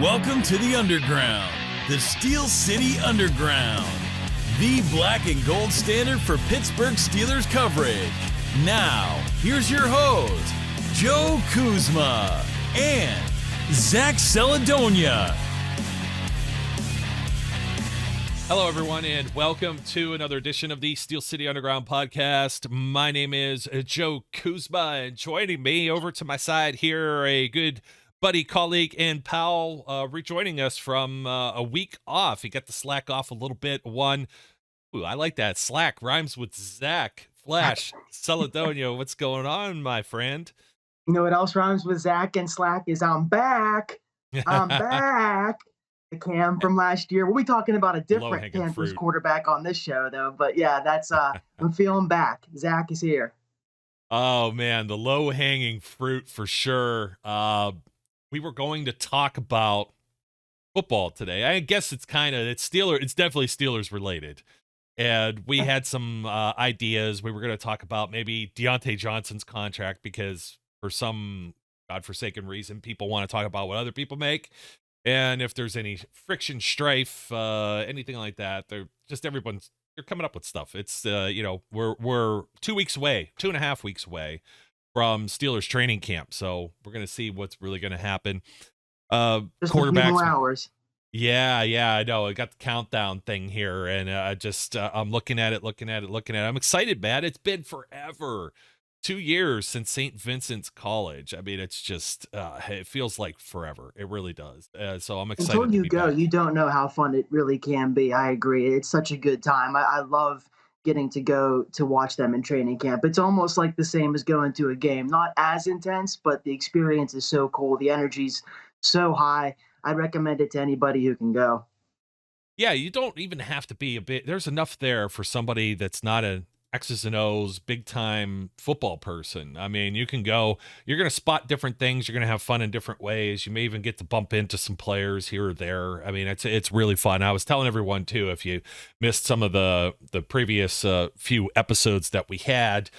Welcome to the Underground, the Steel City Underground, the black and gold standard for Pittsburgh Steelers coverage. Now, here's your host, Joe Kuzma and Zach Celadonia. Hello, everyone, and welcome to another edition of the Steel City Underground podcast. My name is Joe Kuzma, and joining me over to my side here, a good buddy, colleague, and pal rejoining us from a week off. He got the slack off a little bit. I like that. Slack rhymes with Zach. Flash, Celadonia, what's going on, my friend? You know what else rhymes with Zach and Slack is I'm back. I'm back. The Cam from last year. We'll be talking about a different Panthers quarterback on this show, though. But yeah, that's I'm feeling back. Zach is here. Oh man, the low-hanging fruit for sure. We were going to talk about football today. I guess it's definitely Steelers related. And we had some ideas. We were going to talk about maybe Diontae Johnson's contract because for some godforsaken reason, people want to talk about what other people make. And if there's any friction, strife, anything like that, they're coming up with stuff. It's, we're 2 weeks away, 2.5 weeks away from Steelers training camp. So we're going to see what's really going to happen. Just Quarterbacks. a few more hours. Yeah, I know. I got the countdown thing here, and I'm looking at it. I'm excited, man. It's been forever. 2 years since St. Vincent's College. I mean, it's just, it feels like forever. It really does. So I'm excited. Until you go, you don't know how fun it really can be. I agree. It's such a good time. I love getting to go to watch them in training camp. It's almost like the same as going to a game. Not as intense, but the experience is so cool. The energy's so high. I'd recommend it to anybody who can go. Yeah, you don't even have to be there's enough there for somebody that's not an X's and O's big time football person. I mean, you can go, you're going to spot different things. You're going to have fun in different ways. You may even get to bump into some players here or there. I mean, it's really fun. I was telling everyone too, if you missed some of the previous few episodes that we had,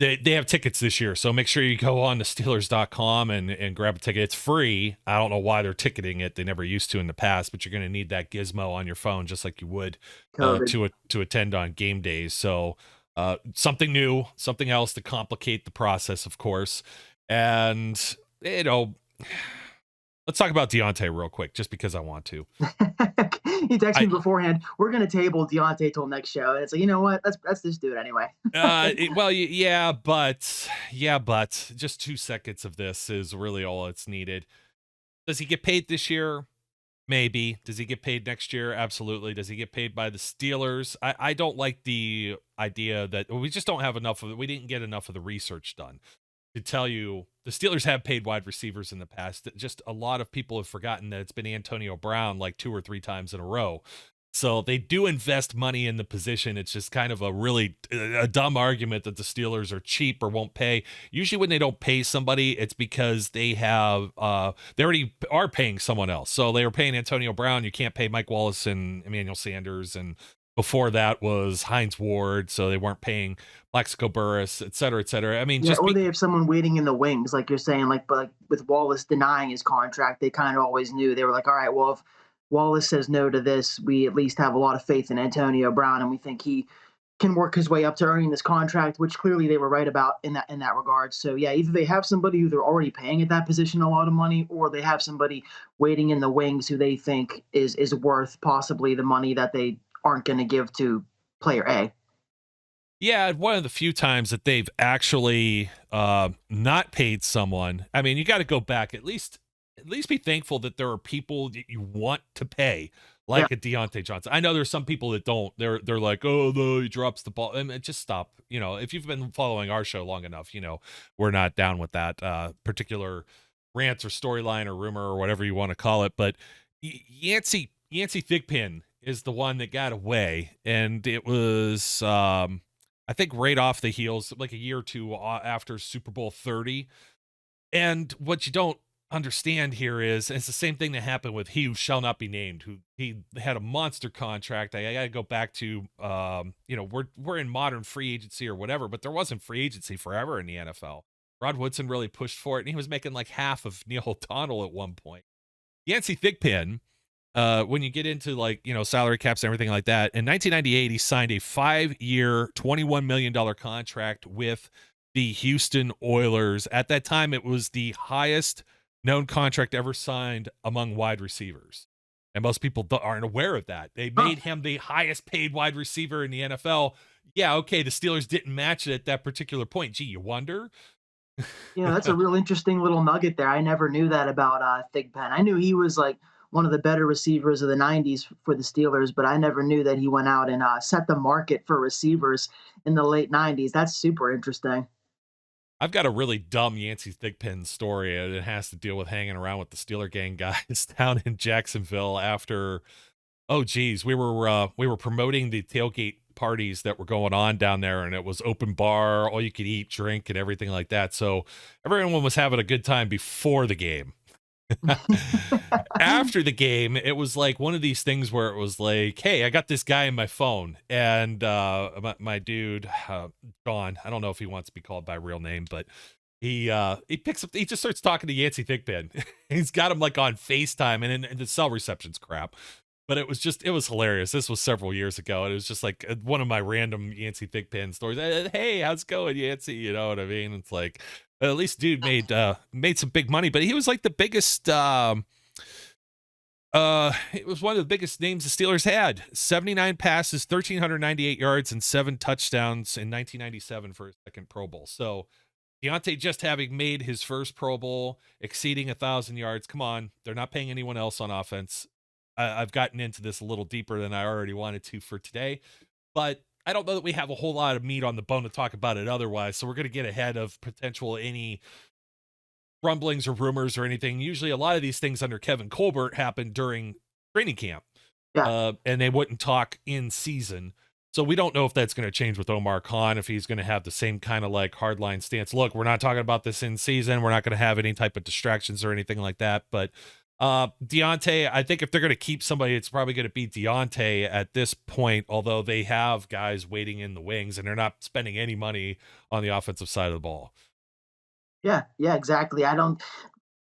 they have tickets this year. So make sure you go on to Steelers.com and grab a ticket. It's free. I don't know why they're ticketing it. They never used to in the past, but you're going to need that gizmo on your phone, just like you would to attend on game days. So something new, something else to complicate the process, of course. And, let's talk about Diontae real quick, just because I want to. He texted me beforehand, we're going to table Diontae till next show. And it's like, you know what? Let's just do it anyway. But just 2 seconds of this is really all it's needed. Does he get paid this year? Maybe. Does he get paid next year? Absolutely. Does he get paid by the Steelers? I don't like the idea that we just don't have enough of it. We didn't get enough of the research done to tell you the Steelers have paid wide receivers in the past. Just a lot of people have forgotten that it's been Antonio Brown like 2 or 3 times in a row. So they do invest money in the position. It's just kind of a dumb argument that the Steelers are cheap or won't pay. Usually when they don't pay somebody, it's because they already are paying someone else. So they were paying Antonio Brown. You can't pay Mike Wallace and Emmanuel Sanders. And before that was Heinz Ward. So they weren't paying Plaxico Burress, et cetera, et cetera. I mean, or they have someone waiting in the wings, like you're saying, but with Wallace denying his contract, they kind of always knew. They were like, all right, well, if Wallace says no to this, we at least have a lot of faith in Antonio Brown, and we think he can work his way up to earning this contract, which clearly they were right about in that regard. So yeah, either they have somebody who they're already paying at that position a lot of money, or they have somebody waiting in the wings who they think is worth possibly the money that they aren't going to give to player A. Yeah, one of the few times that they've actually not paid someone. I mean, you got to go back at least be thankful that there are people that you want to pay, like a Diontae Johnson. I know there's some people that don't. They're like, oh, no, he drops the ball. I mean, just stop. If you've been following our show long enough, we're not down with that particular rant or storyline or rumor or whatever you want to call it. But Yancey Thigpen is the one that got away, and it was I think right off the heels, like a year or two after Super Bowl 30. And what you don't understand here is it's the same thing that happened with he who shall not be named, who he had a monster contract. I got to go back to we're in modern free agency or whatever, but there wasn't free agency forever in the NFL. Rod Woodson really pushed for it, and he was making like half of Neil O'Donnell at one point. Yancey Thigpen, when you get into salary caps and everything like that, in 1998 he signed a 5-year, $21 million contract with the Houston Oilers. At that time, it was the highest known contract ever signed among wide receivers. And most people aren't aware of that. They made him the highest paid wide receiver in the NFL. Yeah, okay, the Steelers didn't match it at that particular point. Gee, you wonder? That's a real interesting little nugget there. I never knew that about Thigpen. I knew he was like one of the better receivers of the 90s for the Steelers, but I never knew that he went out and set the market for receivers in the late 90s. That's super interesting. I've got a really dumb Yancey Thigpen story, and it has to deal with hanging around with the Steeler gang guys down in Jacksonville after, we were promoting the tailgate parties that were going on down there, and it was open bar, all you could eat, drink, and everything like that. So everyone was having a good time before the game. After the game, it was like one of these things where it was like, hey, I got this guy in my phone, and my dude John, I don't know if he wants to be called by a real name, but he picks up, he just starts talking to Yancey Thigpen. He's got him like on FaceTime, and the cell reception's crap, but it was hilarious. This was several years ago. It was just like one of my random Yancey Thigpen stories. Hey, how's it going, Yancey? You know what I mean? It's like, at least dude made some big money, but he was like the biggest it was one of the biggest names the Steelers had. 79 passes, 1,398 yards, and 7 touchdowns in 1997 for his second Pro Bowl. So Diontae just having made his first Pro Bowl, exceeding 1,000 yards. Come on, they're not paying anyone else on offense. I've gotten into this a little deeper than I already wanted to for today, but I don't know that we have a whole lot of meat on the bone to talk about it otherwise, so we're going to get ahead of potential any rumblings or rumors or anything. Usually a lot of these things under Kevin Colbert happen during training camp, and they wouldn't talk in season. So we don't know if that's going to change with Omar Khan, if he's going to have the same kind of like hardline stance. Look, we're not talking about this in season. We're not going to have any type of distractions or anything like that, but Diontae, I think if they're going to keep somebody, it's probably going to be Diontae at this point, although they have guys waiting in the wings and they're not spending any money on the offensive side of the ball. Yeah, exactly.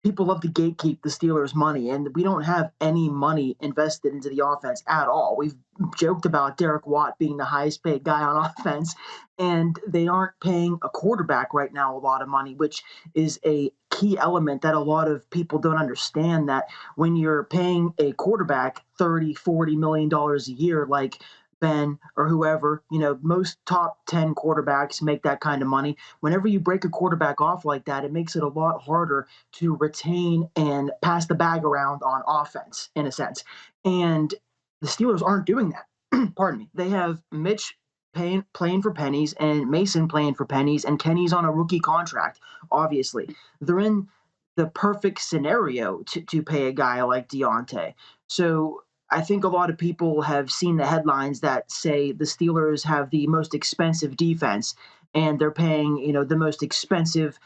People love to gatekeep the Steelers' money, and we don't have any money invested into the offense at all. We've joked about Derek Watt being the highest paid guy on offense, and they aren't paying a quarterback right now a lot of money, which is a key element that a lot of people don't understand, that when you're paying a quarterback $30-40 million a year, like Ben or whoever, most top 10 quarterbacks make that kind of money. Whenever you break a quarterback off like that, it makes it a lot harder to retain and pass the bag around on offense, in a sense. And the Steelers aren't doing that. Pardon me. They have Mitch playing for pennies and Mason playing for pennies, and Kenny's on a rookie contract, obviously. They're in the perfect scenario to pay a guy like Diontae. So I think a lot of people have seen the headlines that say the Steelers have the most expensive defense, and they're paying, the most expensive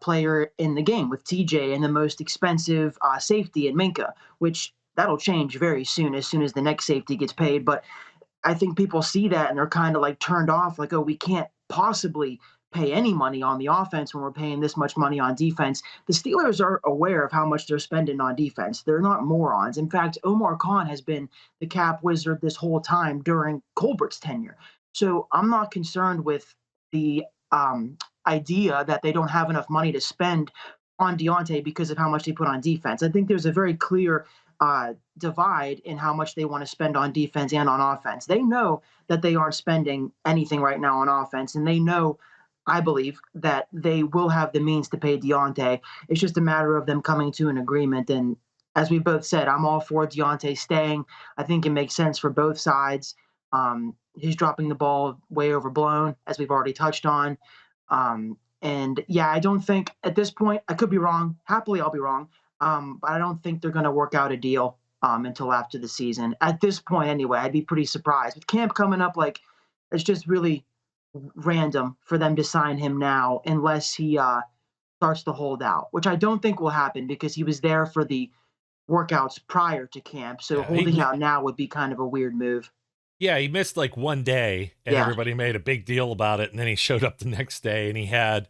player in the game with TJ, and the most expensive safety in Minka, which that'll change very soon as the next safety gets paid. But I think people see that and they're kind of like turned off, like, oh, we can't possibly pay any money on the offense when we're paying this much money on defense. The Steelers are aware of how much they're spending on defense. They're not morons. In fact, Omar Khan has been the cap wizard this whole time during Colbert's tenure. So I'm not concerned with the idea that they don't have enough money to spend on Diontae because of how much they put on defense. I think there's a very clear divide in how much they want to spend on defense and on offense. They know that they aren't spending anything right now on offense, and they know, I believe, that they will have the means to pay Diontae. It's just a matter of them coming to an agreement. And as we both said, I'm all for Diontae staying. I think it makes sense for both sides. He's dropping the ball way overblown, as we've already touched on. And yeah, I don't think at this point, I could be wrong. Happily, I'll be wrong. But I don't think they're going to work out a deal until after the season. At this point, anyway, I'd be pretty surprised. With camp coming up, like, it's just really random for them to sign him now unless he starts to hold out, which I don't think will happen because he was there for the workouts prior to camp. So holding out now would be kind of a weird move. Yeah, he missed like one day and everybody made a big deal about it. And then he showed up the next day and he had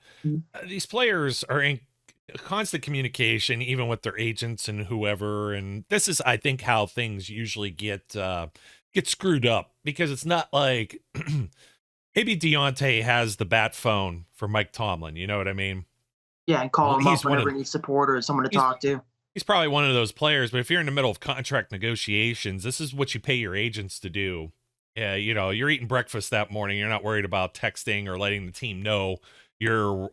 these players are constant communication, even with their agents and whoever. And this is, I think, how things usually get screwed up, because it's not like maybe Diontae has the bat phone for Mike Tomlin. You know what I mean? Yeah, and call him up whenever he needs support or someone to talk to. He's probably one of those players, but if you're in the middle of contract negotiations, this is what you pay your agents to do. Yeah, you're eating breakfast that morning. You're not worried about texting or letting the team know your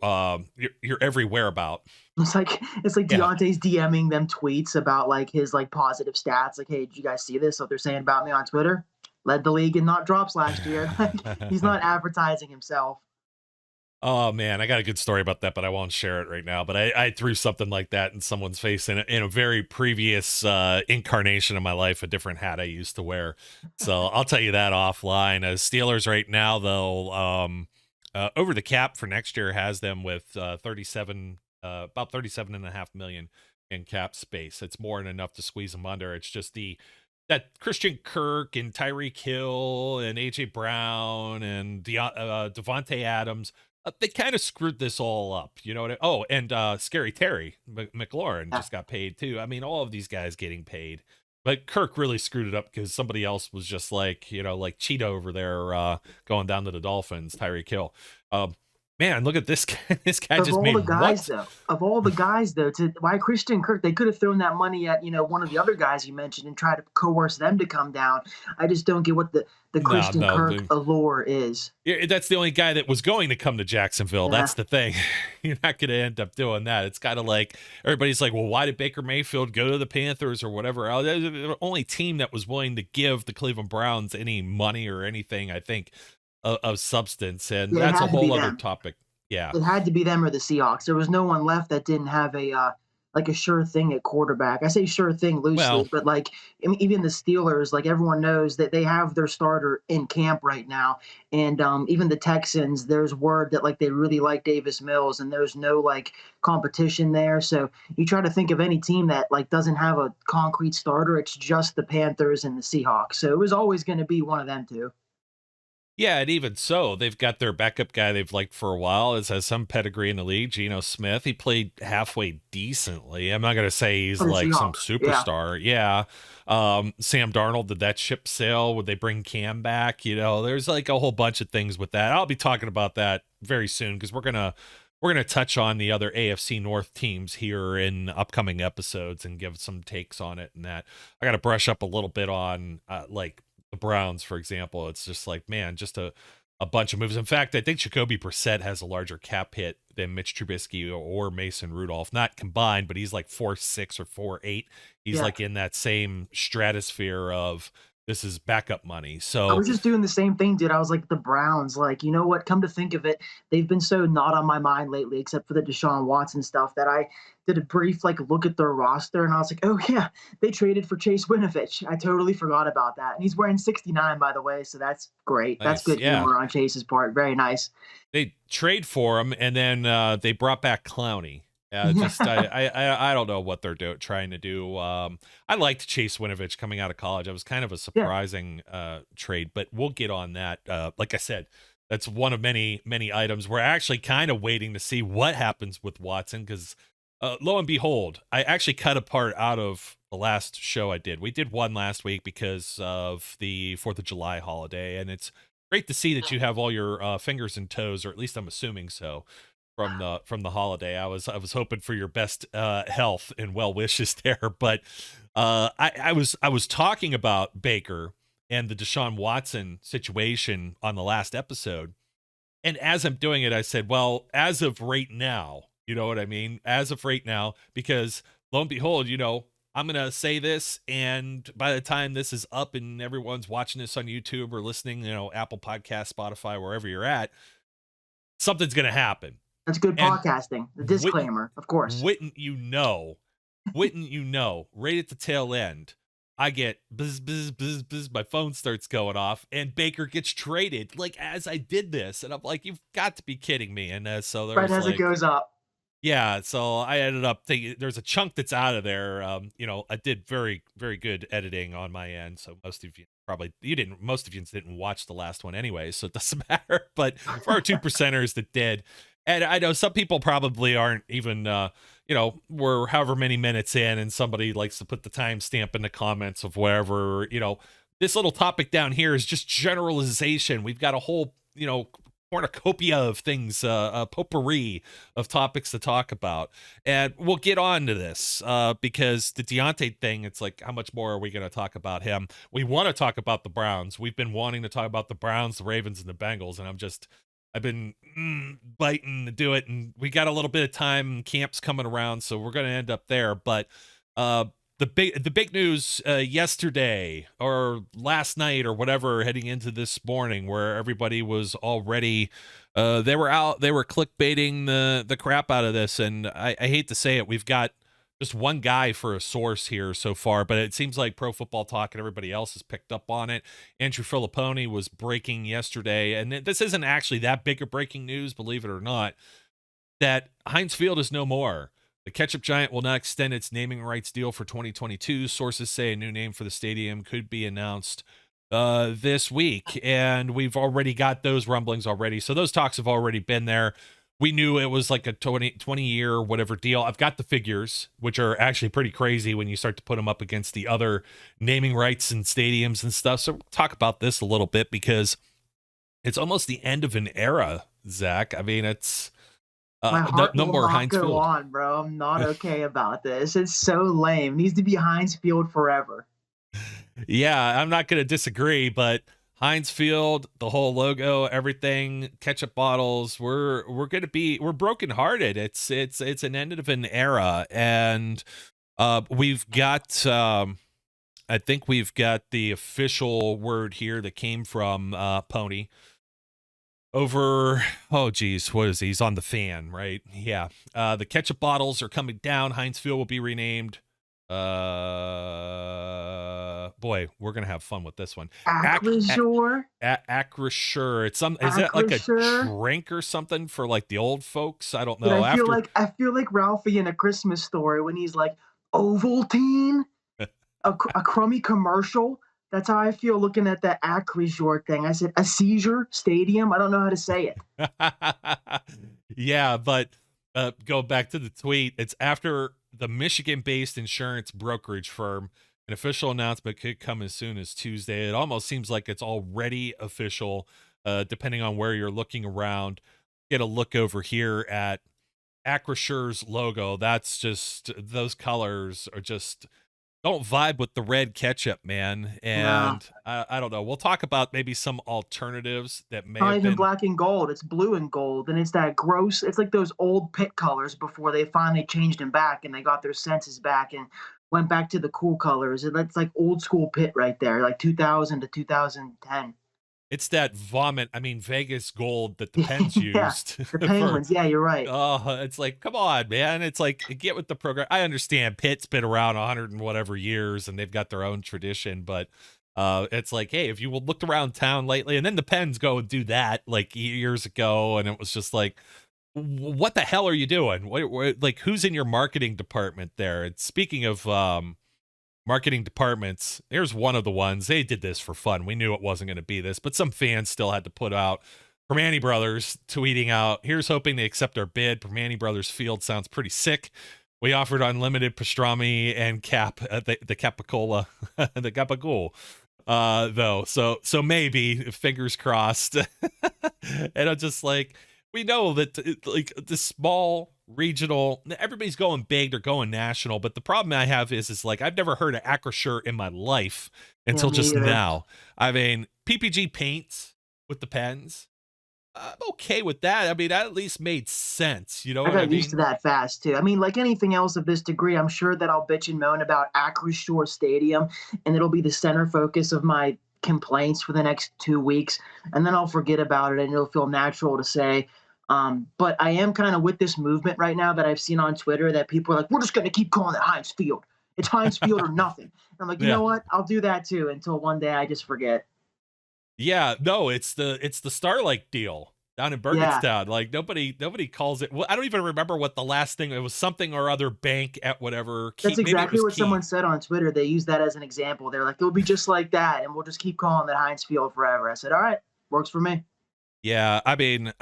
every whereabout. It's like Deontay's DMing them tweets about like his like positive stats. Like, hey, did you guys see this? What they're saying about me on Twitter? Led the league in not drops last year. Like, he's not advertising himself. Oh man, I got a good story about that, but I won't share it right now. But I threw something like that in someone's face in a very previous incarnation of my life, a different hat I used to wear. So I'll tell you that offline. Steelers right now, though, over the cap for next year has them with about 37.5 million in cap space. It's more than enough to squeeze them under. It's just that Christian Kirk and Tyreek Hill and AJ Brown and Devontae Adams, they kind of screwed this all up. You know what? And Scary Terry McLaurin just got paid too. I mean, all of these guys getting paid, but Kirk really screwed it up because somebody else was just like Cheetah over there going down to the Dolphins, Tyreek Hill. Man, look at this guy. This guy just made Of all the guys, though, why Christian Kirk? They could have thrown that money at one of the other guys you mentioned and try to coerce them to come down. I just don't get what the Christian Kirk allure is. Yeah, that's the only guy that was going to come to Jacksonville. Yeah. That's the thing. You're not going to end up doing that. It's kind of like everybody's like, well, why did Baker Mayfield go to the Panthers or whatever? The only team that was willing to give the Cleveland Browns any money or anything, I think, of substance, and that's a whole other topic. Yeah, it had to be them or the Seahawks. There was no one left that didn't have a sure thing at quarterback. I say sure thing loosely, but like even the Steelers, like everyone knows that they have their starter in camp right now, and even the Texans, there's word that like they really like Davis Mills, and there's no like competition there. So you try to think of any team that like doesn't have a concrete starter, it's just the Panthers and the Seahawks. So it was always going to be one of them two. Yeah, and even so, they've got their backup guy they've liked for a while. It has some pedigree in the league, Geno Smith. He played halfway decently. I'm not going to say he's like some superstar. Yeah. Sam Darnold, did that ship sail? Would they bring Cam back? There's like a whole bunch of things with that. I'll be talking about that very soon because we're gonna touch on the other AFC North teams here in upcoming episodes and give some takes on it and that. I got to brush up a little bit on like the Browns, for example. It's just like, man, just a bunch of moves. In fact, I think Jacoby Brissett has a larger cap hit than Mitch Trubisky or Mason Rudolph, not combined, but he's like 4.6 or 4.8. He's like in that same stratosphere of this is backup money. So I was just doing the same thing, dude. I was like, the Browns, like, you know what? Come to think of it, they've been so not on my mind lately, except for the Deshaun Watson stuff, that I did a brief like look at their roster, and I was like, oh yeah, they traded for Chase Winovich. I totally forgot about that, and he's wearing 69, by the way, so that's great. Nice. That's good humor on Chase's part. Very nice. They trade for him, and then they brought back Clowney. Just I don't know what they're trying to do. I liked Chase Winovich coming out of college. I was kind of a surprising trade, but we'll get on that. Like I said, that's one of many items. We're actually kind of waiting to see what happens with Watson because lo and behold, I actually cut a part out of the last show I did. We did one last week because of the 4th of July holiday, and it's great to see that you have all your fingers and toes, or at least I'm assuming so, from the holiday. I was hoping for your best health and well wishes there, but I was talking about Baker and the Deshaun Watson situation on the last episode, and as I'm doing it, I said, well, as of right now, you know what I mean? As of right now, because lo and behold, I'm gonna say this, and by the time this is up and everyone's watching this on YouTube or listening, Apple Podcast, Spotify, wherever you're at, something's gonna happen. That's good podcasting. The disclaimer, of course. Wouldn't you know, right at the tail end, I get buzz, buzz, buzz, buzz, my phone starts going off, and Baker gets traded, like, as I did this. And I'm like, you've got to be kidding me. And so there's right as it goes up. Yeah, so I ended up thinking there's a chunk that's out of there. I did very, very good editing on my end. So most of you didn't watch the last one anyway, so it doesn't matter. But for our 2%ers that did, and I know some people probably aren't even, we're however many minutes in and somebody likes to put the timestamp in the comments of wherever, this little topic down here is just generalization. We've got a whole, cornucopia of things, a potpourri of topics to talk about. And we'll get on to this because the Diontae thing, it's like, how much more are we going to talk about him? We want to talk about the Browns. We've been wanting to talk about the Browns, the Ravens, and the Bengals. And I've been biting to do it, and we got a little bit of time. Camp's coming around, so we're going to end up there. But the big news yesterday or last night or whatever, heading into this morning, where everybody was already they were clickbaiting the crap out of this, and I hate to say it, we've got just one guy for a source here so far, but it seems like Pro Football Talk and everybody else has picked up on it. Andrew Filipponi was breaking yesterday, and this isn't actually that big of breaking news, believe it or not, that Heinz Field is no more. The Ketchup Giant will not extend its naming rights deal for 2022. Sources say a new name for the stadium could be announced this week, and we've already got those rumblings already. So those talks have already been there. We knew it was like a 20-year whatever deal. I've got the figures, which are actually pretty crazy when you start to put them up against the other naming rights and stadiums and stuff. So we'll talk about this a little bit because it's almost the end of an era, Zach. I mean, it's my heart no will more not Heinz go Field. on, bro. I'm not okay about this. It's so lame. It needs to be Heinz Field forever. Yeah, I'm not going to disagree, but Heinz Field, the whole logo, everything, ketchup bottles, we're brokenhearted. It's an end of an era, and we've got I think we've got the official word here that came from Pony over, oh geez, what is he? He's on the Fan, right? Yeah. The ketchup bottles are coming down. Heinz Field will be renamed. Boy, we're gonna have fun with this one. Acrisure. Acrisure. It's some. Is it like a drink or something for like the old folks? I don't know. Dude, I feel like Ralphie in A Christmas Story when he's like Ovaltine, a crummy commercial. That's how I feel looking at that Acrisure thing. I said a seizure stadium. I don't know how to say it. Yeah, but go back to the tweet. It's after the Michigan-based insurance brokerage firm. An official announcement could come as soon as Tuesday. It almost seems like it's already official, depending on where you're looking around. Get a look over here at Acrisure's logo. That's just, those colors are just, don't vibe with the red ketchup, man. And I don't know. We'll talk about maybe some alternatives that may have been black and gold. It's blue and gold, and it's that gross. It's like those old pit colors before they finally changed them back and they got their senses back and went back to the cool colors. And that's like old school pit right there, like 2000 to 2010. It's that vomit. I mean, Vegas gold that the Pens used. The Penguins. Yeah, you're right. It's like, come on, man. It's like, get with the program. I understand Pitt's been around 100 and whatever years, and they've got their own tradition. But it's like, hey, if you looked around town lately, and then the Pens go and do that like years ago, and it was just like, what the hell are you doing? Like, who's in your marketing department there? And speaking of marketing departments, here's one of the ones. They did this for fun. We knew it wasn't going to be this, but some fans still had to put out Permane Brothers tweeting out, here's hoping they accept our bid. Permane Brothers Field sounds pretty sick. We offered unlimited pastrami and the capicola, the gabagool, though. So maybe, fingers crossed. And I'm just like, we know that like the small regional, everybody's going big, they're going national, but the problem I have is like I've never heard of Acrisure in my life until just now. I mean, PPG paints with the Pens, I'm okay with that. I mean, that at least made sense, you know. I got used to that fast too. I mean, like anything else of this degree, I'm sure that I'll bitch and moan about Acrisure Stadium, and it'll be the center focus of my complaints for the next 2 weeks, and then I'll forget about it, and it'll feel natural to say. But I am kind of with this movement right now that I've seen on Twitter that people are like, we're just going to keep calling it Heinz Field. It's Heinz Field or nothing. And I'm like, you know what? I'll do that too until one day I just forget. Yeah, no, it's the Starlight deal down in Burgettstown. Yeah. Like nobody calls it. Well, I don't even remember what the last thing. It was something or other bank at whatever. That's exactly what someone said on Twitter. They used that as an example. They're like, it'll be just like that, and we'll just keep calling it Heinz Field forever. I said, all right, works for me. Yeah, I mean,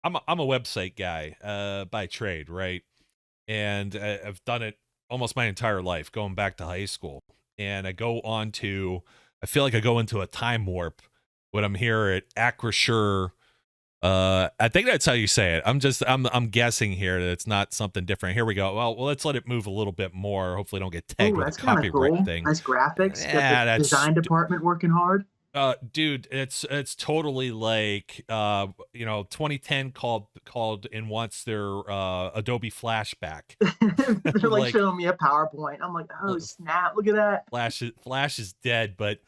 I'm a website guy by trade, right? and I've done it almost my entire life, going back to high school. And I feel like I go into a time warp when I'm here at Acrisure. I think that's how you say it. I'm guessing here that it's not something different. Here we go. Well, let's let it move a little bit more. Hopefully, don't get tagged Oh, with a that's kind of copyright cool. thing. Nice graphics. Yeah, Got the design department working hard. Dude, it's totally like 2010 called and wants their Adobe flashback. They're like Like, showing me a PowerPoint. I'm like, oh snap! Look at that. Flash is dead, but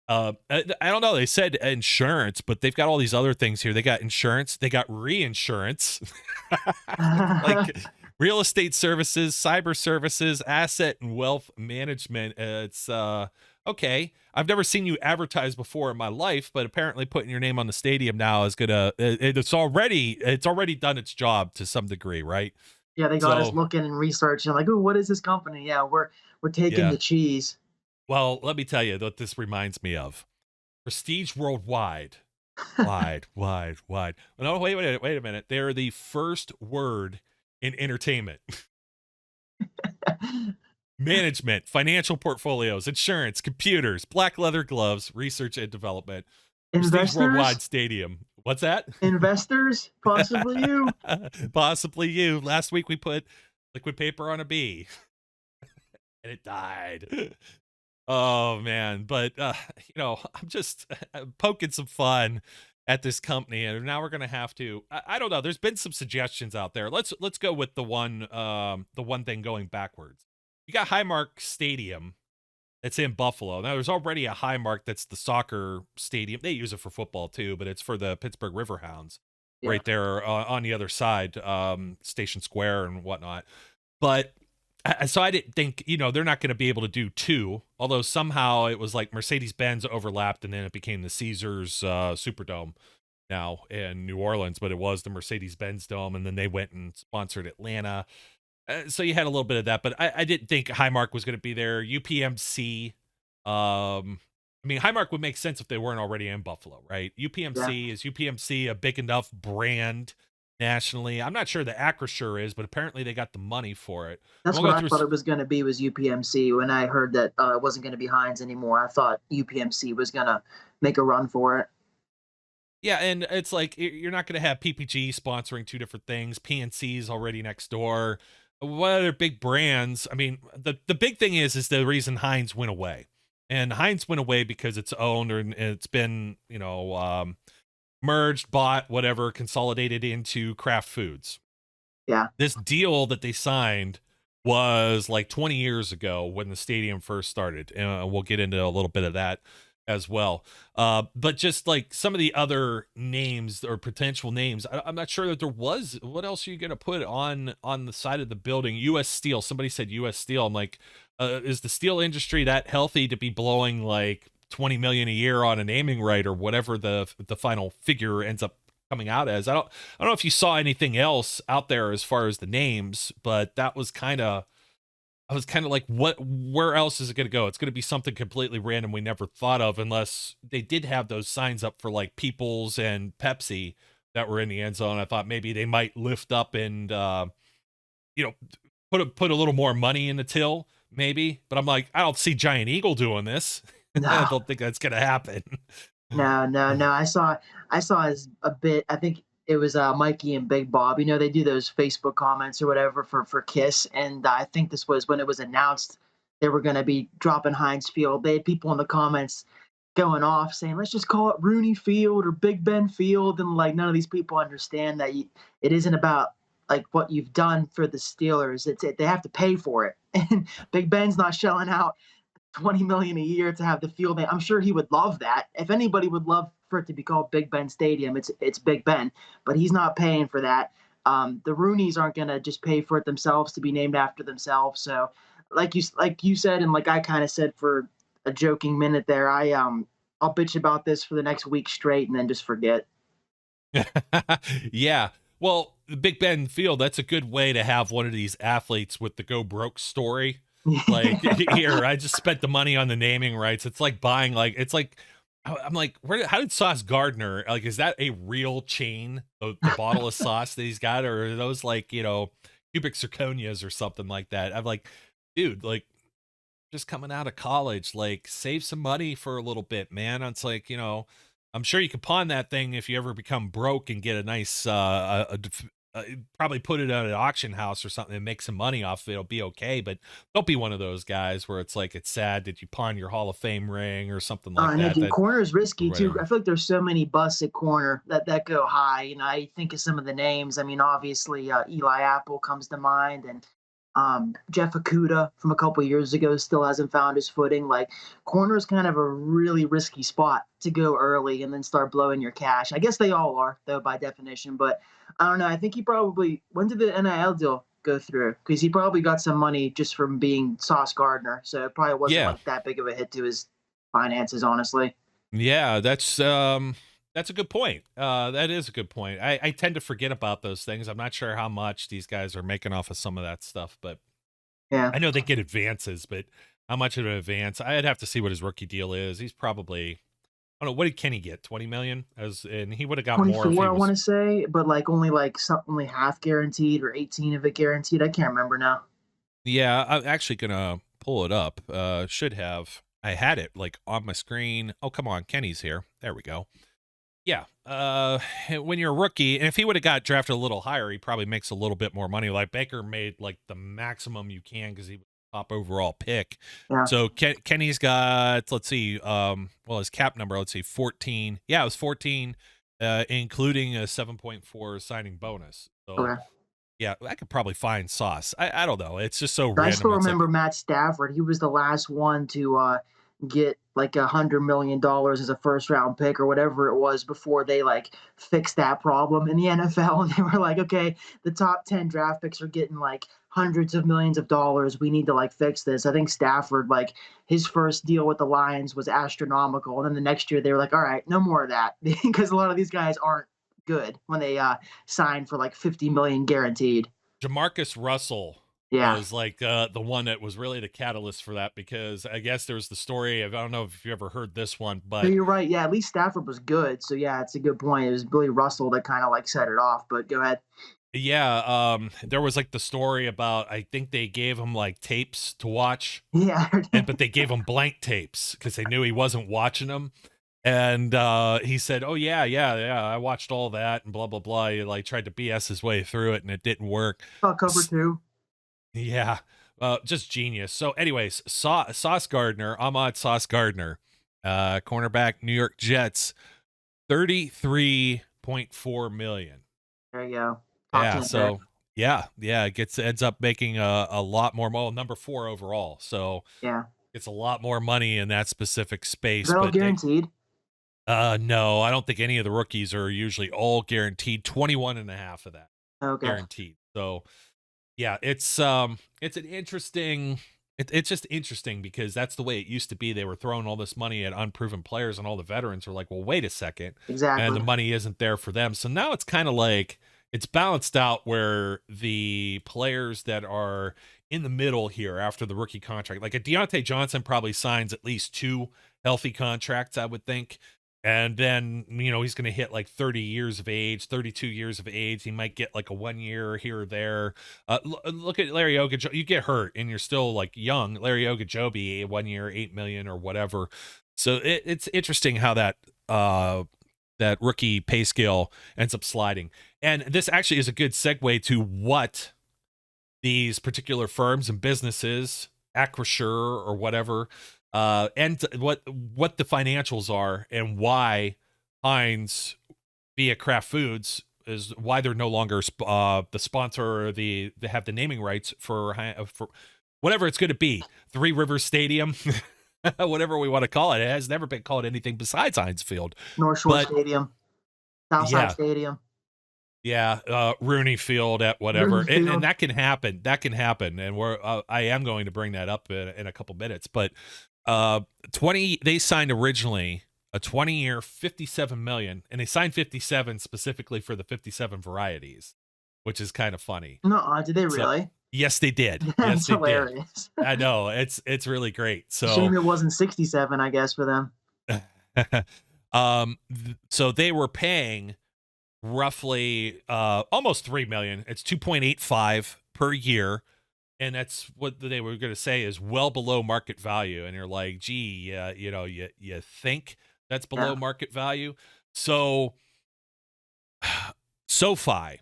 I don't know. They said insurance, but they've got all these other things here. They got insurance, they got reinsurance, like real estate services, cyber services, asset and wealth management. It's okay. I've never seen you advertise before in my life, but apparently putting your name on the stadium now is gonna it's already done its job to some degree, right? Yeah, they got us So looking and researching. Like, oh, what is this company? Yeah, we're taking yeah. the cheese. Well, let me tell you what this reminds me of. Prestige Worldwide. Wide. No, wait a minute. They're the first word in entertainment. Management, financial portfolios, insurance, computers, black leather gloves, research and development. Prestige Worldwide Investors, Stadium. What's that? investors, possibly you. Possibly you. Last week we put liquid paper on a bee and it died. Oh man, but I'm just poking some fun at this company, and now we're gonna have to. I don't know. There's been some suggestions out there. Let's go with the one thing going backwards. You got Highmark Stadium that's in Buffalo. Now there's already a Highmark that's the soccer stadium. They use it for football too, but it's for the Pittsburgh Riverhounds Yeah. right there on the other side, Station Square and whatnot. But so I didn't think, they're not going to be able to do two, although somehow it was like Mercedes-Benz overlapped and then it became the Caesars Superdome now in New Orleans, but it was the Mercedes-Benz Dome, and then they went and sponsored Atlanta. So you had a little bit of that, but I didn't think Highmark was going to be there. UPMC. Highmark would make sense if they weren't already in Buffalo, right? UPMC, is UPMC a big enough brand nationally? I'm not sure the Acrisure is, but apparently they got the money for it. That's what I thought it was going to be, was UPMC. When I heard that it wasn't going to be Heinz anymore, I thought UPMC was going to make a run for it. Yeah, and it's like you're not going to have PPG sponsoring two different things. PNC's already next door. What other big brands? The big thing is the reason Heinz went away. And Heinz went away because it's owned and it's been, merged, bought, whatever, consolidated into Kraft Foods. Yeah. This deal that they signed was like 20 years ago when the stadium first started. And we'll get into a little bit of that as well. But just like some of the other names or potential names, I'm not sure that there was. What else are you going to put on the side of the building? U.S. Steel. Somebody said U.S. Steel. I'm like, is the steel industry that healthy to be blowing like 20 million a year on a naming right or whatever the final figure ends up coming out as? I don't know if you saw anything else out there as far as the names, but that was I was kind of like, where else is it going to go? It's going to be something completely random we never thought of, unless they did have those signs up for like Peoples and Pepsi that were in the end zone. I thought maybe they might lift up and, put a little more money in the till, maybe. But I'm like, I don't see Giant Eagle doing this. No. I don't think that's going to happen. No. I saw as a bit. I think it was Mikey and Big Bob. They do those Facebook comments or whatever for Kiss, and I think this was when it was announced they were going to be dropping Heinz Field. They had people in the comments going off saying, "Let's just call it Rooney Field or Big Ben Field," and like none of these people understand that it isn't about like what you've done for the Steelers. They have to pay for it, and Big Ben's not shelling out $20 million a year to have the field. I'm sure he would love that. If anybody would love for it to be called Big Ben Stadium, it's Big Ben, but he's not paying for that. The Rooneys aren't going to just pay for it themselves to be named after themselves. So like you said, and like I kind of said for a joking minute there, I'll bitch about this for the next week straight and then just forget. Yeah. Well, the Big Ben Field, that's a good way to have one of these athletes with the go broke story. Like, here, I just spent the money on the naming rights. It's like buying, like, it's like, I'm like, how did Sauce Gardner, like, is that a real chain, the bottle of sauce that he's got, or are those like, cubic zirconias or something like that. I'm like, dude, like, just coming out of college, like, save some money for a little bit, man. It's like, I'm sure you could pawn that thing if you ever become broke and get a nice, probably put it at an auction house or something and make some money off of it. It'll be okay. But don't be one of those guys where it's like, it's sad that you pawn your Hall of Fame ring or something like I know, that. dude. Corner is risky too. Whatever. I feel like there's so many busts at corner that go high. I think of some of the names. I mean, obviously Eli Apple comes to mind, and Jeff Okuda from a couple of years ago still hasn't found his footing. Like, corner is kind of a really risky spot to go early and then start blowing your cash. I guess they all are, though, by definition. But I don't know. I think he probably, when did the NIL deal go through? Because he probably got some money just from being Sauce Gardner. So it probably wasn't like that big of a hit to his finances, honestly. Yeah, that's a good point. That is a good point. I tend to forget about those things. I'm not sure how much these guys are making off of some of that stuff, but yeah, I know they get advances, but how much of an advance? I'd have to see what his rookie deal is. He's probably, I don't know, what did Kenny get? 20 million? And he would have got 24, more. I want to say, but only half guaranteed or 18 of it guaranteed. I can't remember now. Yeah, I'm actually gonna pull it up. Should have. I had it like on my screen. Oh, come on, Kenny's here. There we go. Yeah. When you're a rookie, and if he would have got drafted a little higher, he probably makes a little bit more money. Like Baker made like the maximum you can because he was the top overall pick. Yeah. So Kenny's got, let's see, his cap number, let's see, 14. Yeah, it was 14, including a 7.4 signing bonus. So Okay. yeah, I could probably find Sauce. I don't know. It's just so I random. still remember Matt Stafford. He was the last one to get like $100 million as a first round pick or whatever it was before they like fixed that problem in the NFL. And they were like, okay, the top 10 draft picks are getting like hundreds of millions of dollars. We need to like fix this. I think Stafford, like his first deal with the Lions was astronomical. And then the next year they were like, all right, no more of that, because a lot of these guys aren't good when they sign for like 50 million guaranteed. Jamarcus Russell was like the one that was really the catalyst for that, because I guess there was the story of, I don't know if you ever heard this one, but you're right. Yeah, at least Stafford was good. So yeah, it's a good point. It was Billy Russell that kind of like set it off, but go ahead. Yeah, there was like the story about, I think they gave him like tapes to watch. Yeah. But they gave him blank tapes because they knew he wasn't watching them. And he said, oh, yeah, I watched all that and blah, blah, blah. He like tried to BS his way through it and it didn't work. Cover two. Yeah, just genius. So anyways, Sauce Gardner, Ahmad Sauce Gardner, cornerback, New York Jets, $33.4 million. There you go. Yeah, so it ends up making a lot more, number 4 overall. So yeah, it's a lot more money in that specific space. Is that all guaranteed? No, I don't think any of the rookies are usually all guaranteed. 21.5 of that guaranteed. So yeah, it's an interesting. It's just interesting because that's the way it used to be. They were throwing all this money at unproven players, and all the veterans are like, well, wait a second. Exactly. And the money isn't there for them. So now it's kind of like it's balanced out where the players that are in the middle here after the rookie contract, like a Diontae Johnson probably signs at least 2 healthy contracts, I would think. And then, he's going to hit like 30 years of age, 32 years of age. He might get like a 1 year here or there. Look at Larry Ogunjobi. You get hurt and you're still like young. Larry Ogunjobi, 1 year, 8 million or whatever. So it's interesting how that rookie pay scale ends up sliding. And this actually is a good segue to what these particular firms and businesses, Acrisure or whatever, and what the financials are, and why Heinz via Kraft Foods is why they're no longer the sponsor, or they have the naming rights for whatever it's going to be, Three Rivers Stadium, whatever we want to call it. It has never been called anything besides Heinz Field. North Shore Stadium, Southside Stadium. Yeah, Rooney Field at whatever, and that can happen. That can happen, and I am going to bring that up in a couple minutes. But they signed originally a 20-year, $57 million, and they signed 57 specifically for the 57 varieties, which is kind of funny. No, did they really? So, yes, they did. That's hilarious. Did. I know, it's really great. So shame it wasn't 67, I guess, for them. So they were paying roughly almost $3 million. It's 2.85 per year. And that's what they were going to say is well below market value. And you're like, gee, you think that's below market value? So SoFi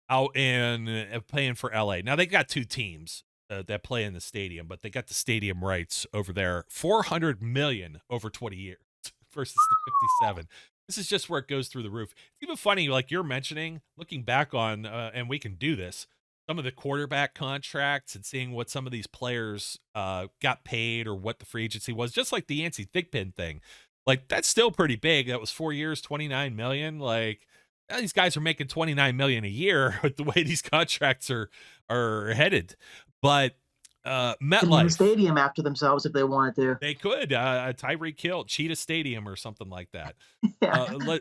out in playing for LA. Now they got two teams that play in the stadium, but they got the stadium rights over there. $400 million over 20 years versus the 57. This is just where it goes through the roof. It's even funny, like you're mentioning, looking back on, and we can do this, some of the quarterback contracts and seeing what some of these players got paid or what the free agency was, just like the Yancey Thigpen thing. Like, that's still pretty big. That was 4 years, $29 million. Like, these guys are making $29 million a year with the way these contracts are headed. But MetLife, a stadium after themselves if they wanted to. They could. Tyreek Hill, Cheetah Stadium or something like that.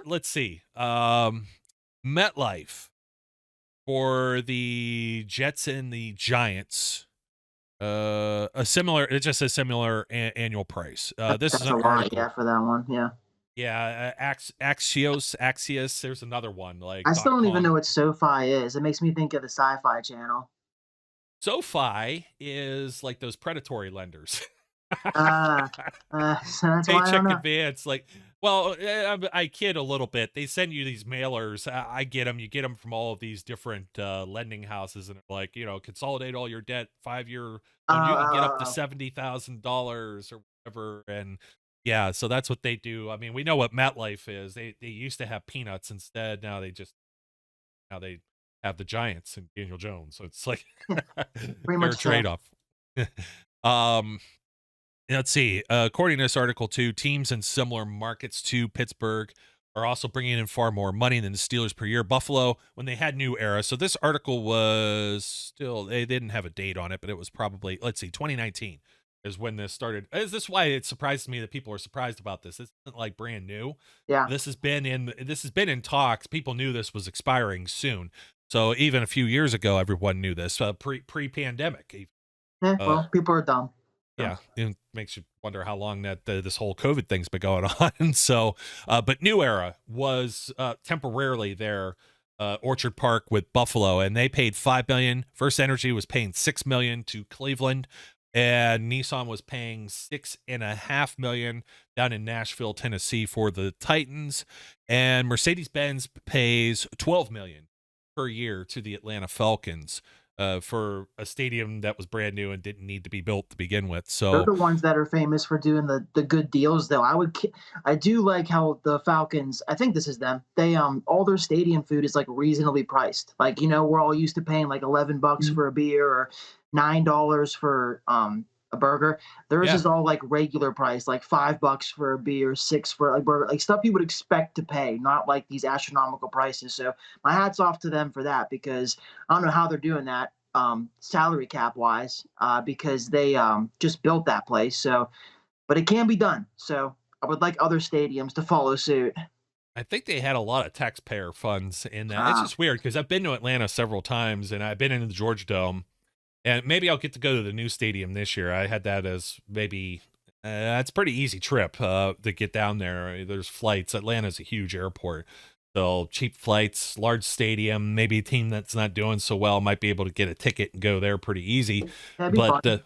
Let's see. MetLife for the Jets and the Giants. It just says similar annual price. This is an article. For that one. Yeah. Yeah, Axios. There's another one. Like, I still don't even know what SoFi is. It makes me think of the Sci-Fi Channel. SoFi is like those predatory lenders. So that's Paycheck advance, like, well, I kid a little bit. They send you these mailers. I get them. You get them from all of these different lending houses, and like, consolidate all your debt, 5-year. You can get up to $70,000 or whatever, and yeah, so that's what they do. I mean, we know what MetLife is. They used to have peanuts instead. Now they have the Giants and Daniel Jones. So it's like fair trade-off. Let's see. According to this article, too, teams in similar markets to Pittsburgh are also bringing in far more money than the Steelers per year. Buffalo, when they had New Era. So this article was still, they didn't have a date on it, but it was probably, 2019 is when this started. Is this why it surprises me that people are surprised about this? This isn't like brand new. Yeah. This has been in talks. People knew this was expiring soon. So even a few years ago, everyone knew this, pre-pandemic. Well, people are dumb. Yeah, it makes you wonder how long that this whole COVID thing's been going on. So, but New Era was temporarily there, Orchard Park with Buffalo, and they paid $5 million. First Energy was paying $6 million to Cleveland, and Nissan was paying $6.5 million down in Nashville, Tennessee, for the Titans, and Mercedes-Benz pays $12 million per year to the Atlanta Falcons. For a stadium that was brand new and didn't need to be built to begin with. So they're the ones that are famous for doing the good deals, though. I do like how the Falcons, I think this is them, they all their stadium food is like reasonably priced. Like, we're all used to paying like $11 for a beer or $9 for a burger. Theirs is all like regular price, like $5 for a beer, $6 for a burger, like stuff you would expect to pay, not like these astronomical prices. So my hat's off to them for that, because I don't know how they're doing that salary cap wise, because they just built that place. So, but it can be done. So I would like other stadiums to follow suit. I think they had a lot of taxpayer funds in that. It's just weird because I've been to Atlanta several times, and I've been in the Georgia Dome. And maybe I'll get to go to the new stadium this year. I had that as maybe it's a pretty easy trip to get down there. There's flights. Atlanta's a huge airport. So cheap flights, large stadium, maybe a team that's not doing so well might be able to get a ticket and go there pretty easy. But the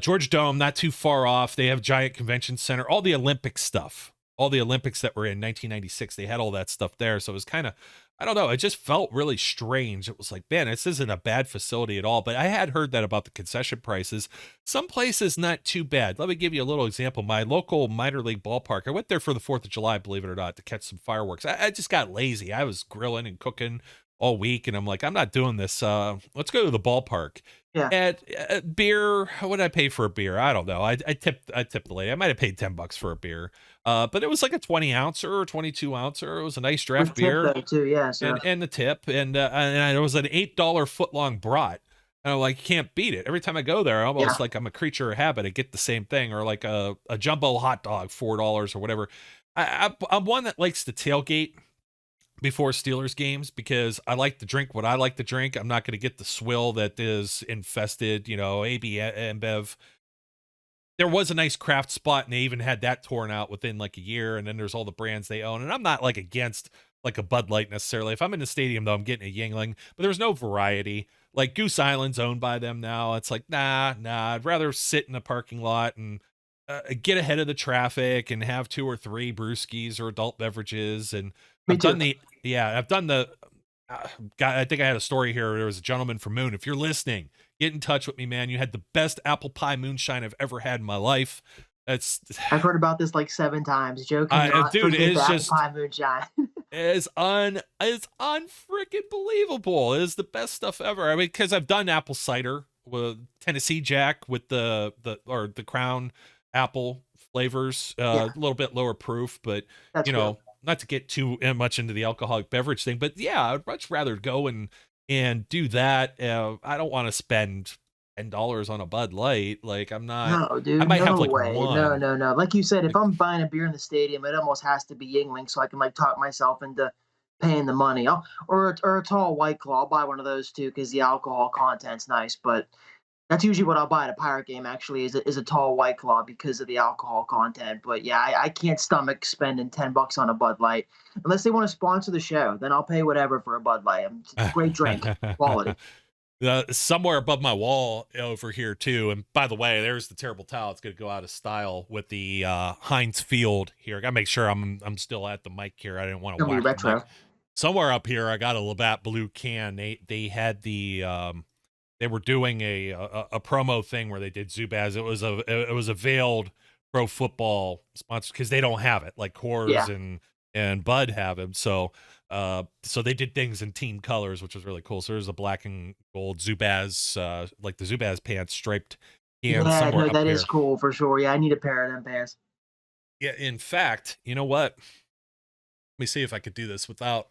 Georgia Dome, not too far off. They have giant convention center, all the Olympic stuff, all the Olympics that were in 1996. They had all that stuff there. So it was kind of, I don't know. It just felt really strange. It was like, man, this isn't a bad facility at all. But I had heard that about the concession prices. Some places not too bad. Let me give you a little example. My local minor league ballpark, I went there for the 4th of July, believe it or not, to catch some fireworks. I just got lazy. I was grilling and cooking all week, and I'm like, I'm not doing this. Let's go to the ballpark. Yeah. At beer, what did I pay for a beer? I don't know. I tipped the lady. I might have paid $10 for a beer. But it was like a 20 ouncer or 22 ouncer. It was a nice draft beer. Too, yeah, so. And the tip. And it was an $8 foot-long brat. And I'm like, you can't beat it. Every time I go there, almost like I'm a creature of habit. I get the same thing. Or like a jumbo hot dog, $4 or whatever. I'm one that likes to tailgate before Steelers games because I like to drink what I like to drink. I'm not going to get the swill that is infested, AB InBev. There was a nice craft spot, and they even had that torn out within like a year. And then there's all the brands they own. And I'm not like against like a Bud Light necessarily. If I'm in the stadium though, I'm getting a Yingling, but there's no variety. Like Goose Island's owned by them now. It's like, nah, I'd rather sit in a parking lot and get ahead of the traffic and have 2 or 3 brewskis or adult beverages. And Me I've too. done the, I think I had a story here. There was a gentleman from Moon. If you're listening, get in touch with me, man. You had the best apple pie moonshine I've ever had in my life. I've heard about this like 7 times. Joe cannot dude, forget it's the apple just pie moonshine. it's unfreaking believable. It is the best stuff ever. I mean, because I've done apple cider with Tennessee Jack with the Crown apple flavors, a little bit lower proof, but That's you know, cool. not to get too much into the alcoholic beverage thing, but yeah, I'd much rather go and do that. I don't want to spend $10 on a Bud Light. Like I'm not. No, dude, I might have no like way. one. No. Like you said, if Like, I'm buying a beer in the stadium, it almost has to be Yingling so I can like talk myself into paying the money. Or a tall White Claw. I'll buy one of those too because the alcohol content's nice. But that's usually what I'll buy at a Pirate game. Actually, is a tall White Claw because of the alcohol content. But yeah, I can't stomach spending $10 on a Bud Light unless they want to sponsor the show. Then I'll pay whatever for a Bud Light. It's a great drink, quality. Somewhere above my wall over here too. And by the way, there's the terrible towel. It's going to go out of style with the Heinz Field here. I got to make sure I'm still at the mic here. I didn't want to Gonna be whack the mic. retro. Somewhere up here, I got a Labatt Blue can. They had the they were doing a promo thing where they did Zubaz. It was a veiled pro football sponsor because they don't have it like Coors and Bud have them. So they did things in team colors, which was really cool. So there's a black and gold Zubaz, like the Zubaz pants striped can Yeah, somewhere no, up that here. is cool for sure. Yeah, I need a pair of them pants. Yeah, in fact, you know what? Let me see if I could do this without.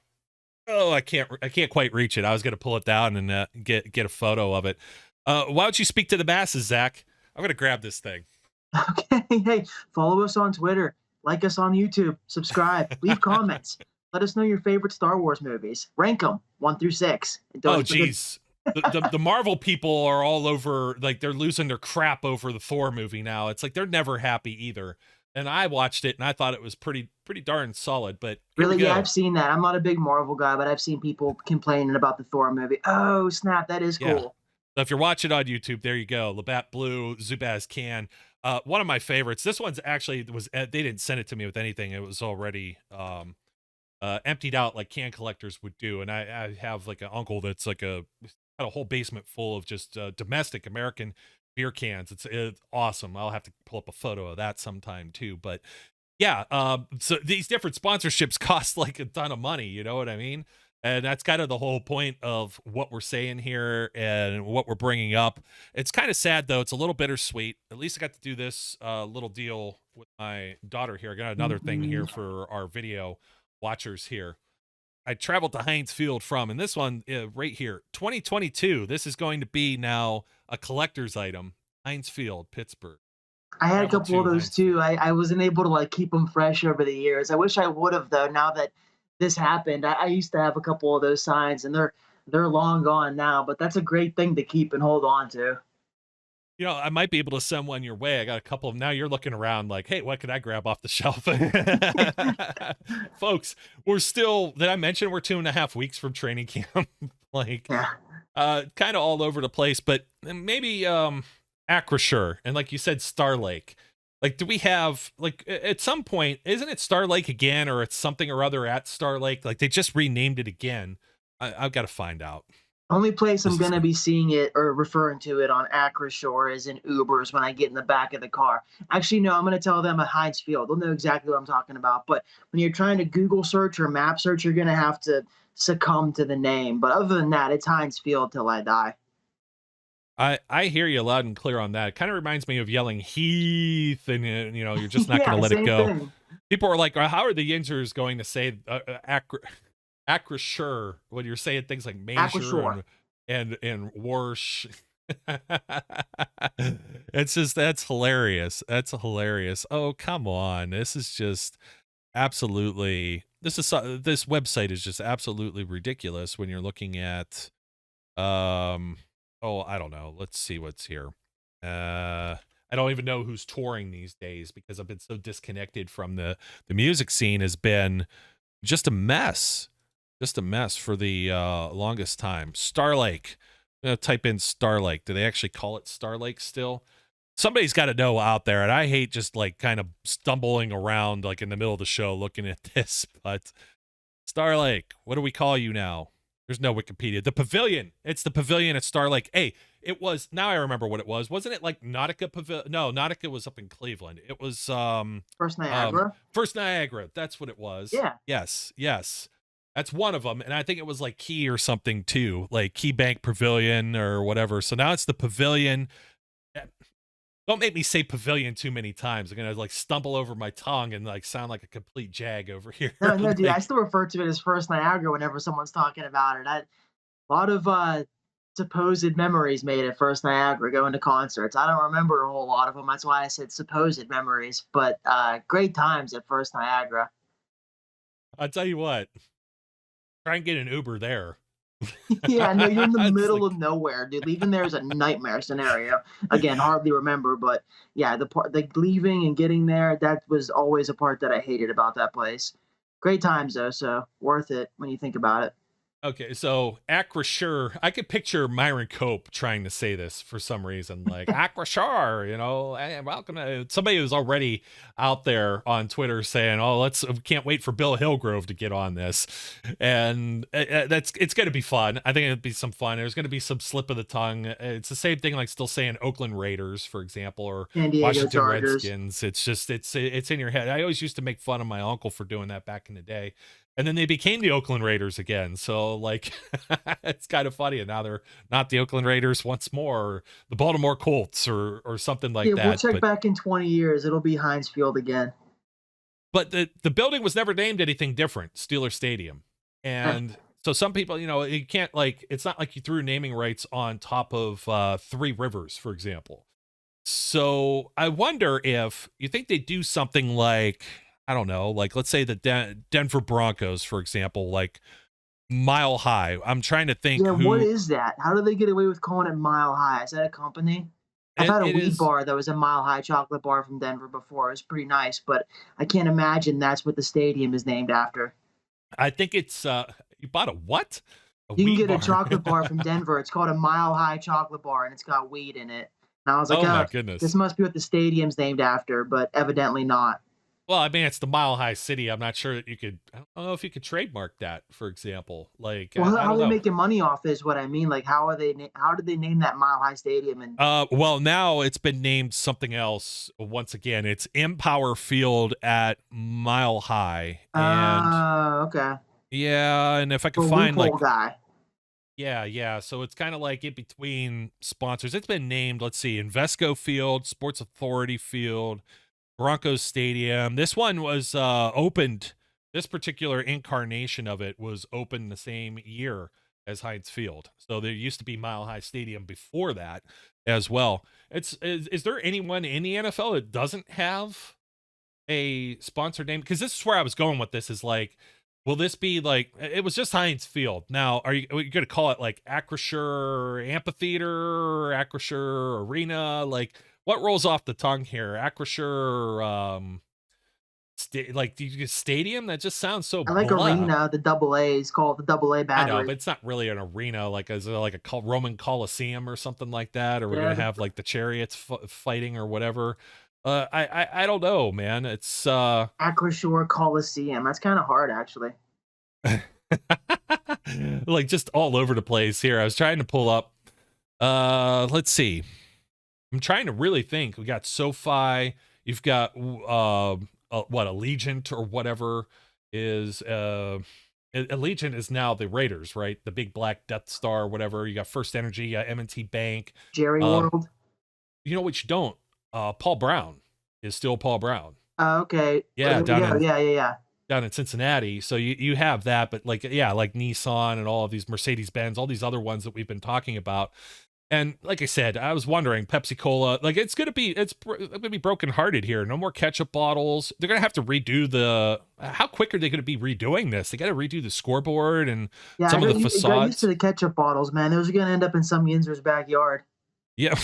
Oh, I can't quite reach it. I was gonna pull it down and get a photo of it. Why don't you speak to the masses, Zach? I'm gonna grab this thing. Okay, hey, follow us on Twitter, like us on YouTube, subscribe, leave comments. Let us know your favorite Star Wars movies. Rank them 1 through 6. Oh, geez. The Marvel people are all over, like they're losing their crap over the Thor movie now. It's like they're never happy either. And I watched it and I thought it was pretty darn solid. But Really, yeah, I've seen that. I'm not a big Marvel guy, but I've seen people complaining about the Thor movie. Oh, snap, that is Yeah. cool. So if you're watching on YouTube, there you go. Labatt Blue, Zubaz can. One of my favorites. This one's actually they didn't send it to me with anything. It was already emptied out like can collectors would do. And I have like an uncle that's like got a whole basement full of just domestic American beer cans. It's awesome. I'll have to pull up a photo of that sometime too. But yeah, so these different sponsorships cost like a ton of money. You know what I mean? And that's kind of the whole point of what we're saying here and what we're bringing up. It's kind of sad, though. It's a little bittersweet. At least I got to do this little deal with my daughter here. I got another thing here for our video watchers here. I traveled to Heinz Field and this one right here, 2022. This is going to be now a collector's item. Heinz Field, Pittsburgh. I had a couple of those too. I wasn't able to like keep them fresh over the years. I wish I would have though. Now that this happened, I used to have a couple of those signs, and they're long gone now. But that's a great thing to keep and hold on to. You know, I might be able to send one your way. I got a couple of them. Now you're looking around like, hey, what could I grab off the shelf? Folks, did I mention we're 2.5 weeks from training camp? Like, kind of all over the place, but maybe Acrisure and like you said, Star Lake. Like, do we have like at some point, isn't it Star Lake again, or it's something or other at Star Lake? Like they just renamed it again. I've got to find out. Only place I'm going to be seeing it or referring to it on Acrisure is in Ubers when I get in the back of the car. Actually, no, I'm going to tell them at Heinz Field. They'll know exactly what I'm talking about. But when you're trying to Google search or map search, you're going to have to succumb to the name. But other than that, it's Heinz Field till I die. I hear you loud and clear on that. It kind of reminds me of yelling Heath, and you know, you're just not going to let it go. Thing. People are like, how are the Yinzers going to say Acrisure when you're saying things like Major and Warsh? It's just that's hilarious. That's hilarious. Oh, come on. This is just absolutely this website is just absolutely ridiculous when you're looking at oh, I don't know. Let's see what's here. I don't even know who's touring these days because I've been so disconnected from the music scene has been just a mess. Just a mess for the longest time. Star Lake. I'm going to type in Star Lake. Do they actually call it Star Lake still? Somebody's got to know out there, and I hate just like kind of stumbling around like in the middle of the show looking at this, but Star Lake, what do we call you now? There's no Wikipedia. The Pavilion. It's the Pavilion at Star Lake. Hey, it was, now I remember what it was. Wasn't it like Nautica Pavilion? No, Nautica was up in Cleveland. It was First Niagara. First Niagara. That's what it was. Yeah. Yes. That's one of them. And I think it was like Key or something too, like Key Bank Pavilion or whatever. So now it's the Pavilion. Don't make me say Pavilion too many times. I'm going to like stumble over my tongue and like sound like a complete jag over here. No, like, dude, I still refer to it as First Niagara whenever someone's talking about it. A lot of supposed memories made at First Niagara going to concerts. I don't remember a whole lot of them. That's why I said supposed memories. But great times at First Niagara. I'll tell you what. Try and get an Uber there. Yeah, no, you're in the middle of nowhere, dude. Leaving there is a nightmare scenario. Again, hardly remember, but yeah, the leaving and getting there, that was always a part that I hated about that place. Great times though, so worth it when you think about it. Okay, so Acrisure, I could picture Myron Cope trying to say this for some reason, like Acrisure, and welcome to somebody who's already out there on Twitter saying, "Oh, we can't wait for Bill Hillgrove to get on this," and it's going to be fun. I think it'll be some fun. There's going to be some slip of the tongue. It's the same thing like still saying Oakland Raiders, for example, or San Diego Washington Chargers. Redskins. It's just it's in your head. I always used to make fun of my uncle for doing that back in the day. And then they became the Oakland Raiders again. So, like, it's kind of funny. And now they're not the Oakland Raiders once more, or the Baltimore Colts or something like that. We'll check back in 20 years. It'll be Heinz Field again. But the building was never named anything different, Steeler Stadium. And so some people, you can't, like, it's not like you threw naming rights on top of Three Rivers, for example. So I wonder if you think they do something like, I don't know, like let's say the Denver Broncos, for example, like Mile High. I'm trying to think. Yeah, what is that? How do they get away with calling it Mile High? Is that a company? I've had a weed bar that was a Mile High chocolate bar from Denver before. It was pretty nice, but I can't imagine that's what the stadium is named after. I think it's you bought a what? You can get a chocolate bar from Denver. It's called a Mile High chocolate bar, and it's got weed in it. And I was like, oh my goodness, this must be what the stadium's named after, but evidently not. Well, I mean, it's the Mile High City. I'm not sure that you could. I don't know if you could trademark that, for example. Like, well, how are they making money off is what I mean. Like, how did they name that Mile High Stadium? And well, now it's been named something else. Once again, it's Empower Field at Mile High. And okay. Yeah, and if I could find like guy. Yeah. So it's kind of like in between sponsors. It's been named. Let's see, Invesco Field, Sports Authority Field, Broncos Stadium. This one was opened. This particular incarnation of it was opened the same year as Heinz Field. So there used to be Mile High Stadium before that as well. Is there anyone in the NFL that doesn't have a sponsor name? Because this is where I was going with this. Is like, will this be like, it was just Heinz Field. Now, are you going to call it like Acrisure Amphitheater, Acrisure Arena? Like, what rolls off the tongue here? Acrisure, like the stadium? That just sounds so. I like blah. Arena. The double A is called the double A battery. I know, but it's not really an arena. Like, is it like a Roman Coliseum or something like that? Or we're gonna have like the chariots fighting or whatever. I don't know, man. It's Acrisure Coliseum. That's kind of hard, actually. Like just all over the place here. I was trying to pull up. Let's see. I'm trying to really think. We got SoFi. You've got what, Allegiant or whatever is Allegiant is now the Raiders, right? The big black Death Star, whatever. You got First Energy, you got M&T Bank, Jerry World. You know what you don't? Paul Brown is still Paul Brown. Okay. Yeah, yeah. Down in Cincinnati. So you have that, but like Nissan and all of these Mercedes-Benz, all these other ones that we've been talking about. And like I said, I was wondering, Pepsi Cola, like it's gonna be brokenhearted here. No more ketchup bottles. They're gonna have to redo how quick are they gonna be redoing this? They got to redo the scoreboard and some of the facades. Got used to the ketchup bottles, man. Those are gonna end up in some Yinzer's backyard. Yeah,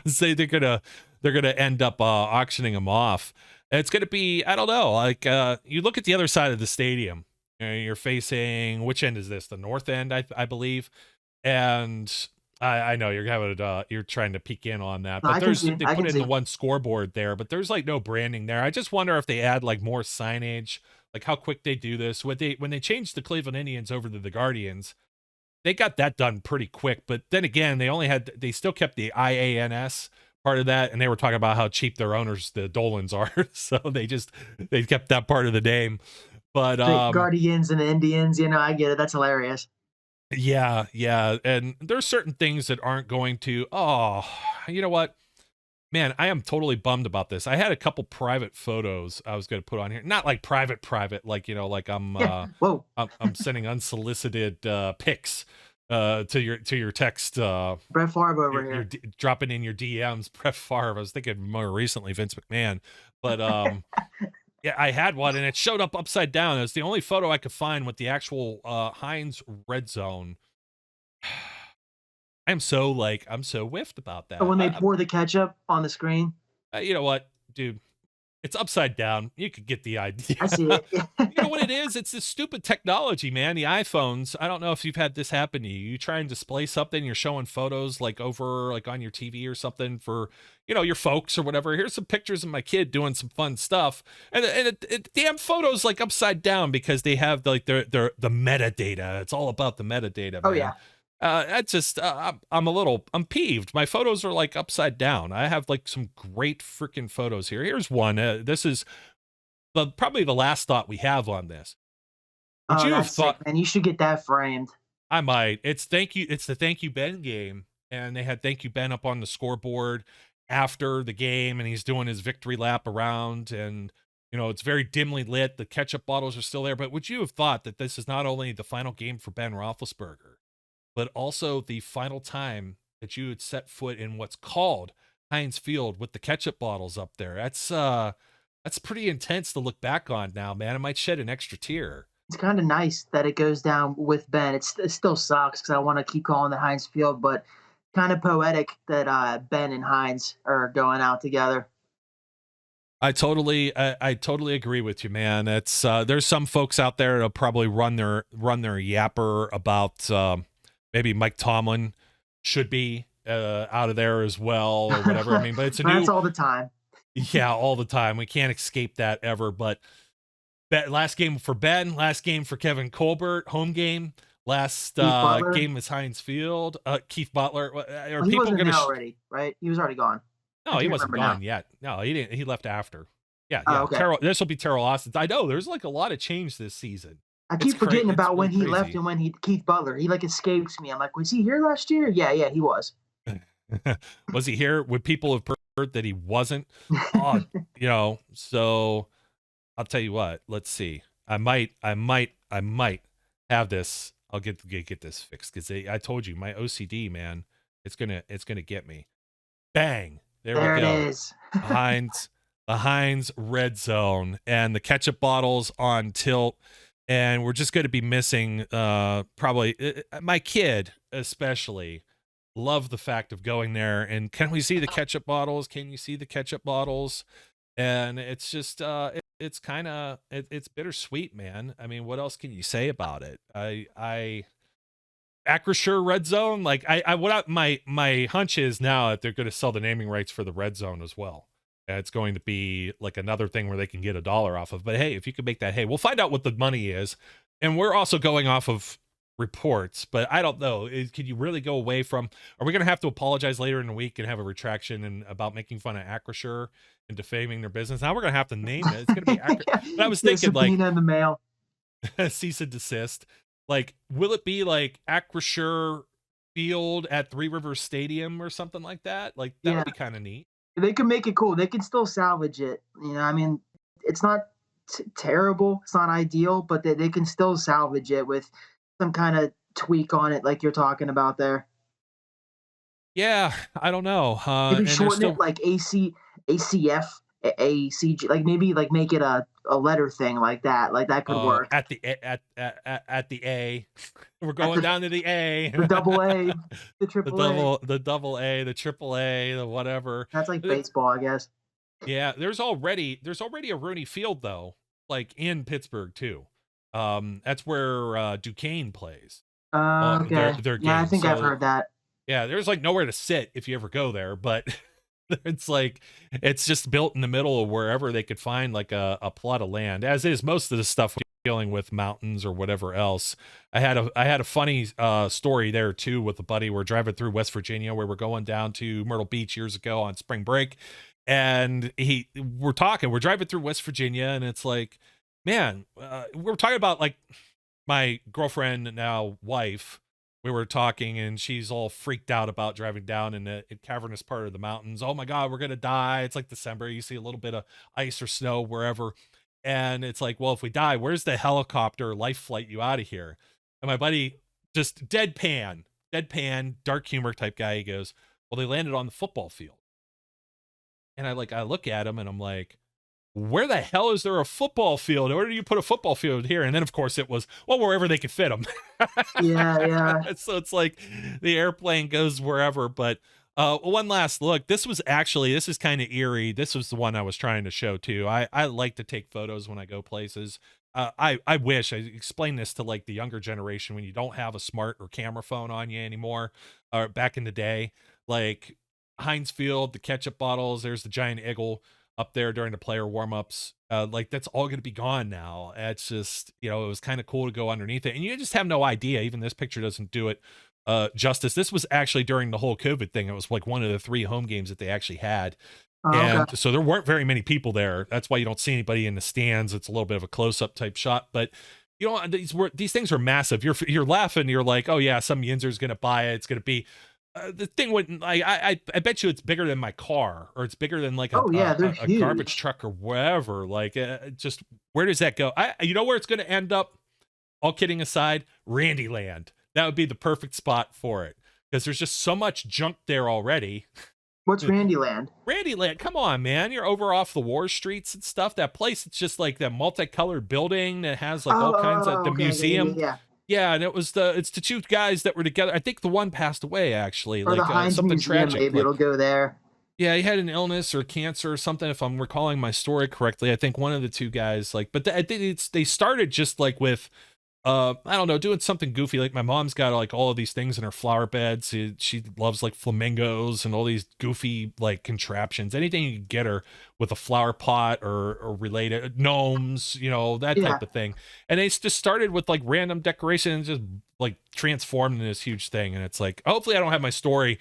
say they're gonna end up auctioning them off. It's gonna be, I don't know. Like you look at the other side of the stadium, You're facing, which end is this? The north end, I believe. And I know you're having you're trying to peek in on that, No, but I can see. they I put can in the see. one scoreboard there, but there's like no branding there. I just wonder if they add like more signage, like how quick they do this. When they changed the Cleveland Indians over to the Guardians, they got that done pretty quick. But then again, they still kept the IANS part of that, and they were talking about how cheap their owners, the Dolans, are. So they kept that part of the name. But The Guardians and the Indians, I get it. That's hilarious. yeah, and there's certain things that aren't going to. Oh, you know what? Man, I am totally bummed about this. I had a couple private photos I was going to put on here. Not like private, like, like I'm Whoa. I'm sending unsolicited pics to your text, Brett Favre over you're here. dropping in your DMs. Brett Favre. I was thinking more recently Vince McMahon, but yeah, I had one and it showed up upside down. It's the only photo I could find with the actual Heinz red zone. I'm so whiffed about that. And when they pour the ketchup on the screen, You know what, dude? It's upside down. You could get the idea. I see it. You know what it is? It's this stupid technology, man. The iPhones. I don't know if you've had this happen to you. You try and display something, you're showing photos like over like on your TV or something for, your folks or whatever. Here's some pictures of my kid doing some fun stuff. And it damn photos like upside down because they have like the metadata. It's all about the metadata, man. Oh yeah. That's just I'm peeved. My photos are like upside down. I have like some great freaking photos here. Here's one. This is probably the last thought we have on this. Would you have thought? And you should get that framed. I might. It's the Thank You Ben game, and they had Thank You Ben up on the scoreboard after the game, and he's doing his victory lap around, and it's very dimly lit. The ketchup bottles are still there. But would you have thought that this is not only the final game for Ben Roethlisberger, but also the final time that you would set foot in what's called Heinz Field with the ketchup bottles up there? That's pretty intense to look back on now, man. It might shed an extra tear. It's kind of nice that it goes down with Ben. It still sucks because I want to keep calling it Heinz Field, but kind of poetic that Ben and Heinz are going out together. I totally agree with you, man. It's there's some folks out there that'll probably run their yapper about maybe Mike Tomlin should be out of there as well or whatever. I mean, but it's that's all the time. Yeah, all the time. We can't escape that ever. But last game for Ben, last game for Kevin Colbert, home game. Last game is Heinz Field. Keith Butler. Are he people wasn't there already, right? He was already gone. No, he wasn't gone yet. No, he didn't. He left after. Yeah. Okay. This will be Terrell Austin. I know there's like a lot of change this season. I keep forgetting about when he left and when Keith Butler. He like escapes me. I'm like, was he here last year? Yeah, he was. Was he here? Would people have heard that he wasn't? So I'll tell you what. Let's see. I might have this. I'll get this fixed because I told you my OCD, man. It's gonna get me. Bang. There we go. It is. The Heinz red zone and the ketchup bottles on tilt. And we're just going to be missing probably my kid, especially love the fact of going there. And can we see the ketchup bottles? Can you see the ketchup bottles? And it's just it's kind of it's bittersweet, man. I mean, what else can you say about it? Acrisure red zone, like my hunch is now that they're going to sell the naming rights for the red zone as well. It's going to be like another thing where they can get $1 off of. But hey, if you could make that, hey, we'll find out what the money is. And we're also going off of reports, but I don't know. Can you really go away from? Are we going to have to apologize later in the week and have a retraction and about making fun of Acrisure and defaming their business? Now we're going to have to name it. It's going to be Acrisure. But I was thinking like in the mail. Cease and desist. Like, will it be like Acrisure Field at Three Rivers Stadium or something like that? Like that would be kind of neat. They can make it cool. They can still salvage it. I mean, it's not terrible. It's not ideal, but they can still salvage it with some kind of tweak on it, like you're talking about there. Yeah, I don't know. Maybe shorten it like ACF, ACG, like maybe like make it a letter thing like that. Like that could work. At the A. We're going down to the A. The double A, the triple A. The double A, the triple A, the whatever. That's like baseball, I guess. Yeah, there's already a Rooney Field though, like in Pittsburgh too. That's where Duquesne plays. Okay. Their Yeah, I game. think I've So heard that. yeah, there's like nowhere to sit if you ever go there, but it's like it's just built in the middle of wherever they could find like a plot of land. As is most of the stuff dealing with mountains or whatever else. I had a funny story there too with a buddy. We're driving through West Virginia where we're going down to Myrtle Beach years ago on spring break, and we're driving through West Virginia, and it's like, man, we're talking about like my girlfriend, now wife. We were talking and she's all freaked out about driving down in the cavernous part of the mountains. Oh my God, we're going to die. It's like December. You see a little bit of ice or snow wherever. And it's like, well, if we die, where's the helicopter life flight you out of here? And my buddy just deadpan, dark humor type guy. He goes, well, they landed on the football field. And I look at him and I'm like, where the hell is there a football field? Where do you put a football field here? And then of course it was, well, wherever they could fit them. Yeah. So it's like the airplane goes wherever. But one last look. This is kind of eerie. This was the one I was trying to show too. I like to take photos when I go places. I wish I explained this to like the younger generation when you don't have a smart or camera phone on you anymore, or back in the day, like Heinz Field, the ketchup bottles, there's the giant eagle up there during the player warm-ups. Like that's all going to be gone now. It's just, it was kind of cool to go underneath it, and you just have no idea. Even this picture doesn't do it justice. This was actually during the whole COVID thing. It was like one of the 3 home games that they actually had. And Okay. so there weren't very many people there. That's why you don't see anybody in the stands. It's a little bit of a close-up type shot, but these things are massive. You're laughing. You're like, oh yeah, some yinzer's going to buy it. It's going to be the thing wouldn't. I bet you it's bigger than my car, or it's bigger than like Oh yeah, they're a huge. garbage truck or whatever. Like, just where does that go? You know where it's going to end up? All kidding aside, Randyland. That would be the perfect spot for it because there's just so much junk there already. What's Randyland? Randyland, come on, man! You're over off the war streets and stuff. That place, it's just like that multicolored building that has like all kinds of the Okay, museum. Yeah. Yeah, and it's the 2 guys that were together. I think the one passed away actually, Or like the Heinz something Museum, tragic. maybe Like, it'll go there. yeah, he had an illness or cancer or something, if I'm recalling my story correctly. I think one of the 2 guys, like, but I think they started just like with, I don't know, doing something goofy. Like my mom's got like all of these things in her flower beds. She loves like flamingos and all these goofy like contraptions. Anything you can get her with a flower pot or related gnomes, that Yeah. type of thing. And they just started with like random decorations, just like transformed into this huge thing. And it's like, hopefully I don't have my story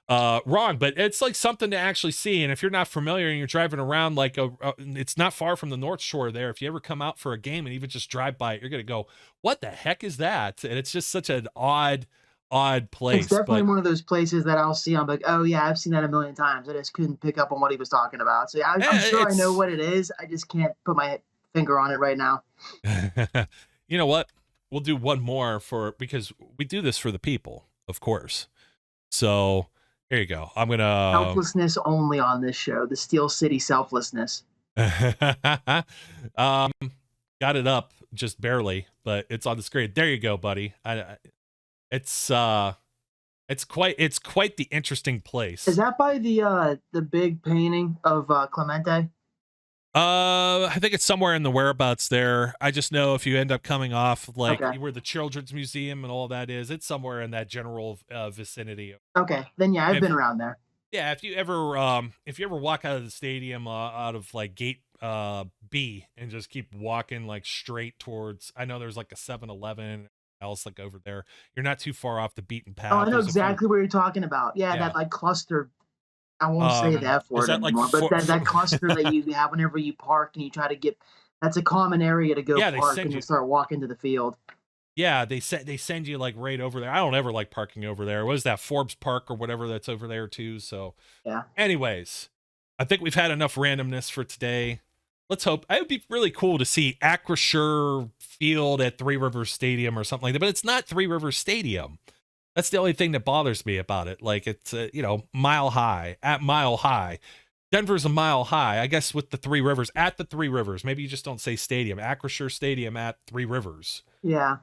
wrong, but it's like something to actually see. And if you're not familiar and you're driving around, like it's not far from the North Shore there. If you ever come out for a game and even just drive by it, you're gonna go, what the heck is that? And it's just such an odd place. It's definitely one of those places that I'll see. I'm like, oh yeah, I've seen that a million times. I just couldn't pick up on what he was talking about. So yeah, I'm sure I know what it is. I just can't put my finger on it right now. You know what? We'll do one more because we do this for the people, of course. So here you go. I'm gonna Selflessness only on this show. The Steel City selflessness. got it up just barely, but it's on the screen. There you go, buddy. It's quite the interesting place. Is that by the big painting of Clemente? I think it's somewhere in the whereabouts there. I just know if you end up coming off like Okay. where the Children's Museum and all that is, it's somewhere in that general vicinity. Okay, then yeah, I've been around there. Yeah, if you ever walk out of the stadium out of like gate B and just keep walking like straight towards, I know there's like a 7-Eleven else like over there. You're not too far off the beaten path. Oh, I know exactly what you're talking about. Yeah, that like cluster. I won't say that for it anymore, but that cluster that you have whenever you park and you try to get, that's a common area to go park and you start walking to the field. Yeah, they send you like right over there. I don't ever like parking over there. What is that, Forbes Park or whatever that's over there too? So yeah. Anyways, I think we've had enough randomness for today. Let's hope. It would be really cool to see Acrisure Field at Three Rivers Stadium or something like that, but it's not Three Rivers Stadium. That's the only thing that bothers me about it. Like it's mile high. Denver's a mile high. I guess with the Three Rivers, at the Three Rivers. Maybe you just don't say stadium. Acrisure Stadium at Three Rivers. Yeah.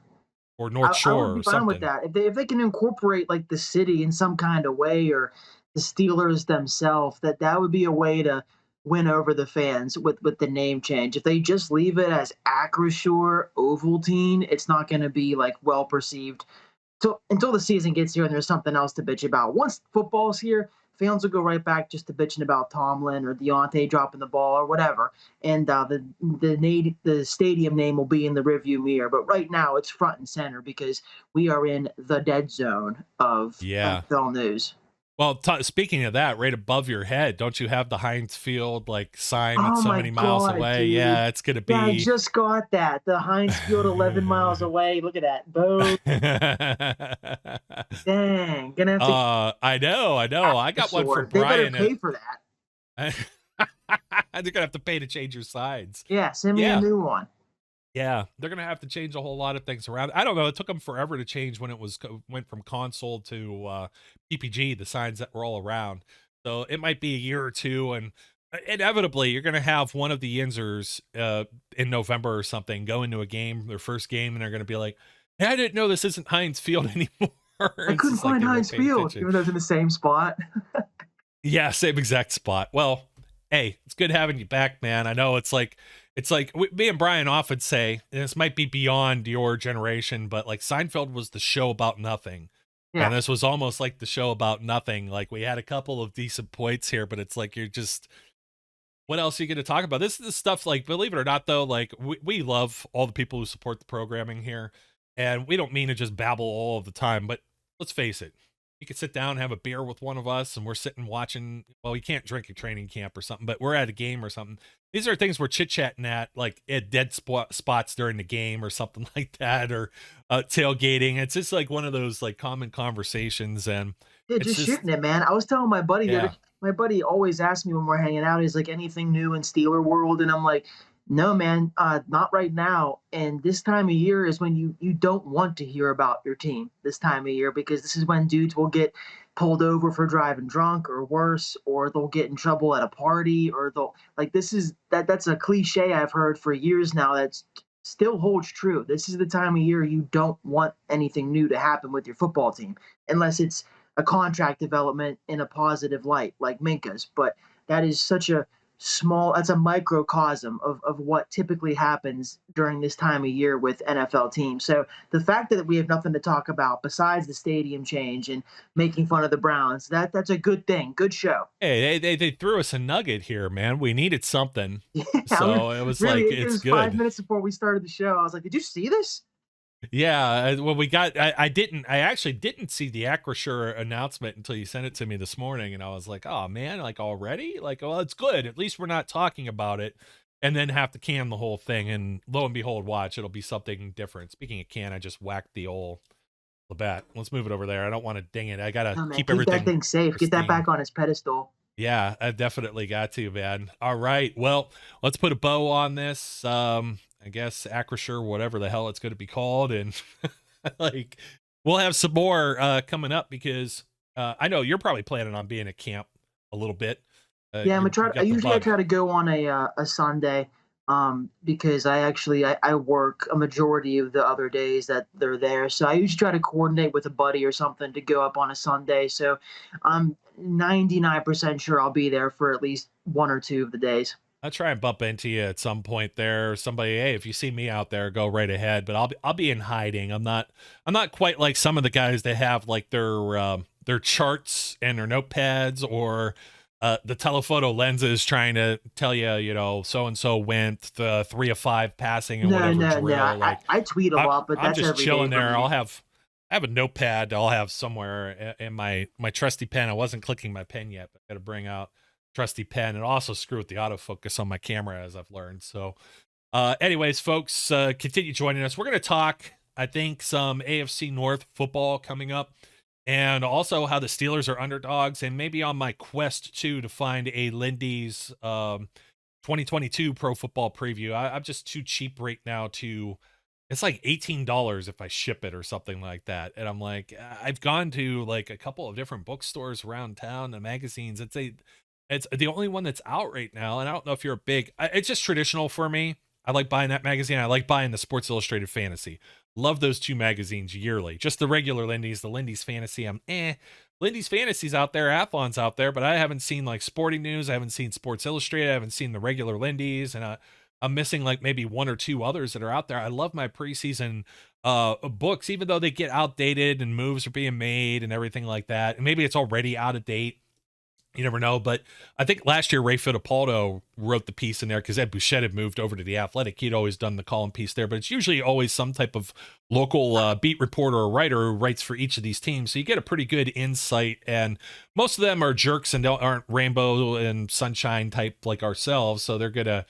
Or North Shore I would be or fine something. with that. If they can incorporate like the city in some kind of way, or the Steelers themselves, that would be a way to win over the fans with the name change. If they just leave it as Acrisure Ovaltine, it's not going to be like well perceived until the season gets here and there's something else to bitch about. Once football's here, fans will go right back just to bitching about Tomlin or Diontae dropping the ball or whatever, and the stadium name will be in the rearview mirror. But right now, it's front and center because we are in the dead zone of NFL news. Well, speaking of that, right above your head, don't you have the Heinz Field like sign that's Oh so my many miles God, away? dude. Yeah, it's gonna be. Yeah, I just got that. The Heinz Field 11 miles away. Look at that. Boom. Dang. Gonna have to. I know. I got one for Brian. They better pay for that. They're gonna have to pay to change your sides. Yeah, send me a new one. Yeah, they're gonna have to change a whole lot of things around. I don't know. It took them forever to change when it went from console to PPG, the signs that were all around. So it might be a year or two, and inevitably you're gonna have one of the Yinzers in November or something go into a game, their first game, and they're gonna be like, "Hey, I didn't know this isn't Heinz Field anymore." I couldn't find Heinz Field, even though it's in the same spot. Yeah, same exact spot. Well, hey, it's good having you back, man. I know it's like me and Brian often say, and this might be beyond your generation, but like Seinfeld was the show about nothing. Yeah. And this was almost like the show about nothing. Like we had a couple of decent points here, but it's like, what else are you going to talk about? This is the stuff, like, believe it or not, though, like we love all the people who support the programming here. And we don't mean to just babble all of the time, but let's face it. You could sit down and have a beer with one of us and we're sitting watching. Well, we can't drink at training camp or something, but we're at a game or something. These are things we're chit-chatting at, like at dead spots during the game or something like that, or tailgating. It's just like one of those like common conversations. And yeah, just shooting it, man. I was telling my buddy, my buddy always asks me when we're hanging out, is like, anything new in Steeler world? And I'm like, no, man, not right now. And this time of year is when you don't want to hear about your team this time of year, because this is when dudes will get pulled over for driving drunk or worse, or they'll get in trouble at a party, or they'll like, that's a cliche I've heard for years now that's still holds true. This is the time of year you don't want anything new to happen with your football team, unless it's a contract development in a positive light like Minka's. But that is such a that's a microcosm of what typically happens during this time of year with NFL teams. So the fact that we have nothing to talk about besides the stadium change and making fun of the Browns, that's a good thing. Good show. Hey, they threw us a nugget here, man. We needed something. Yeah, so it was really, like, it's good. 5 minutes before we started the show, I was like, did you see this? Yeah, well, I actually didn't see the Acrisure announcement until you sent it to me this morning, and I was like, oh man, like already? Like, well, it's good. At least we're not talking about it and then have to can the whole thing, and lo and behold, watch, it'll be something different. Speaking of can, I just whacked the old Labatt. Let's move it over there. I don't want to ding it. I gotta keep everything that thing safe. pristine. Get that back on its pedestal. Yeah, I definitely got to, man. All right, well, let's put a bow on this. I guess Acrisure, whatever the hell it's going to be called, and like we'll have some more coming up, because I know you're probably planning on being at camp a little bit. Yeah, I try to go on a Sunday, because I work a majority of the other days that they're there, so I usually try to coordinate with a buddy or something to go up on a Sunday. So I'm 99% sure I'll be there for at least one or two of the days. I'll try and bump into you at some point there. Somebody, hey, if you see me out there, go right ahead. But I'll be in hiding. I'm not quite like some of the guys that have like their charts and their notepads, or the telephoto lenses trying to tell you, so and so went 3 of 5 passing and whatever drill. Like, I tweet a lot, but I'm that's just chilling there. I have a notepad I'll have somewhere in my trusty pen. I wasn't clicking my pen yet, but I got to bring out trusty pen, and also screw with the autofocus on my camera, as I've learned. So anyways, folks, continue joining us. We're going to talk, I think, some AFC North football coming up, and also how the Steelers are underdogs, and maybe on my quest too to find a Lindy's 2022 pro football preview. I'm just too cheap right now to, it's like $18 if I ship it or something like that. And I'm like, I've gone to like a couple of different bookstores around town, the magazines. It's the only one that's out right now. And I don't know if you're it's just traditional for me. I like buying that magazine. I like buying the Sports Illustrated Fantasy. Love those two magazines yearly. Just the regular Lindy's, the Lindy's Fantasy, Lindy's Fantasy's out there, Athlon's out there, but I haven't seen like Sporting News. I haven't seen Sports Illustrated. I haven't seen the regular Lindy's, and I'm missing like maybe one or two others that are out there. I love my preseason books, even though they get outdated and moves are being made and everything like that. And maybe it's already out of date. You never know. But I think last year Ray Fittipaldo wrote the piece in there because Ed Bouchette had moved over to The Athletic. He'd always done the column piece there, but it's usually always some type of local beat reporter or writer who writes for each of these teams. So you get a pretty good insight, and most of them are jerks and aren't rainbow and sunshine type like ourselves. So they're gonna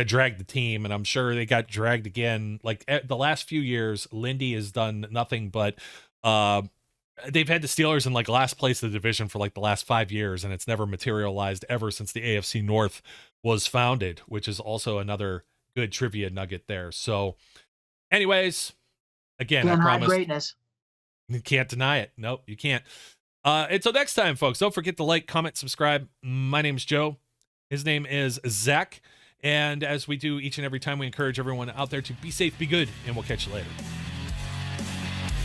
drag the team, and I'm sure they got dragged again. Like the last few years, Lindy has done nothing but they've had the Steelers in like last place of the division for like the last 5 years, and it's never materialized ever since the AFC North was founded, which is also another good trivia nugget there. So anyways, again, I promise greatness. You can't deny it. Nope, you can't. Until next time, folks, don't forget to like, comment, subscribe. My name's Joe. His name is Zach. And as we do each and every time, we encourage everyone out there to be safe, be good, and we'll catch you later.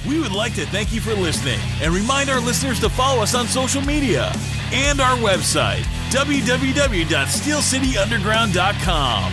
We would like to thank you for listening and remind our listeners to follow us on social media and our website, www.steelcityunderground.com.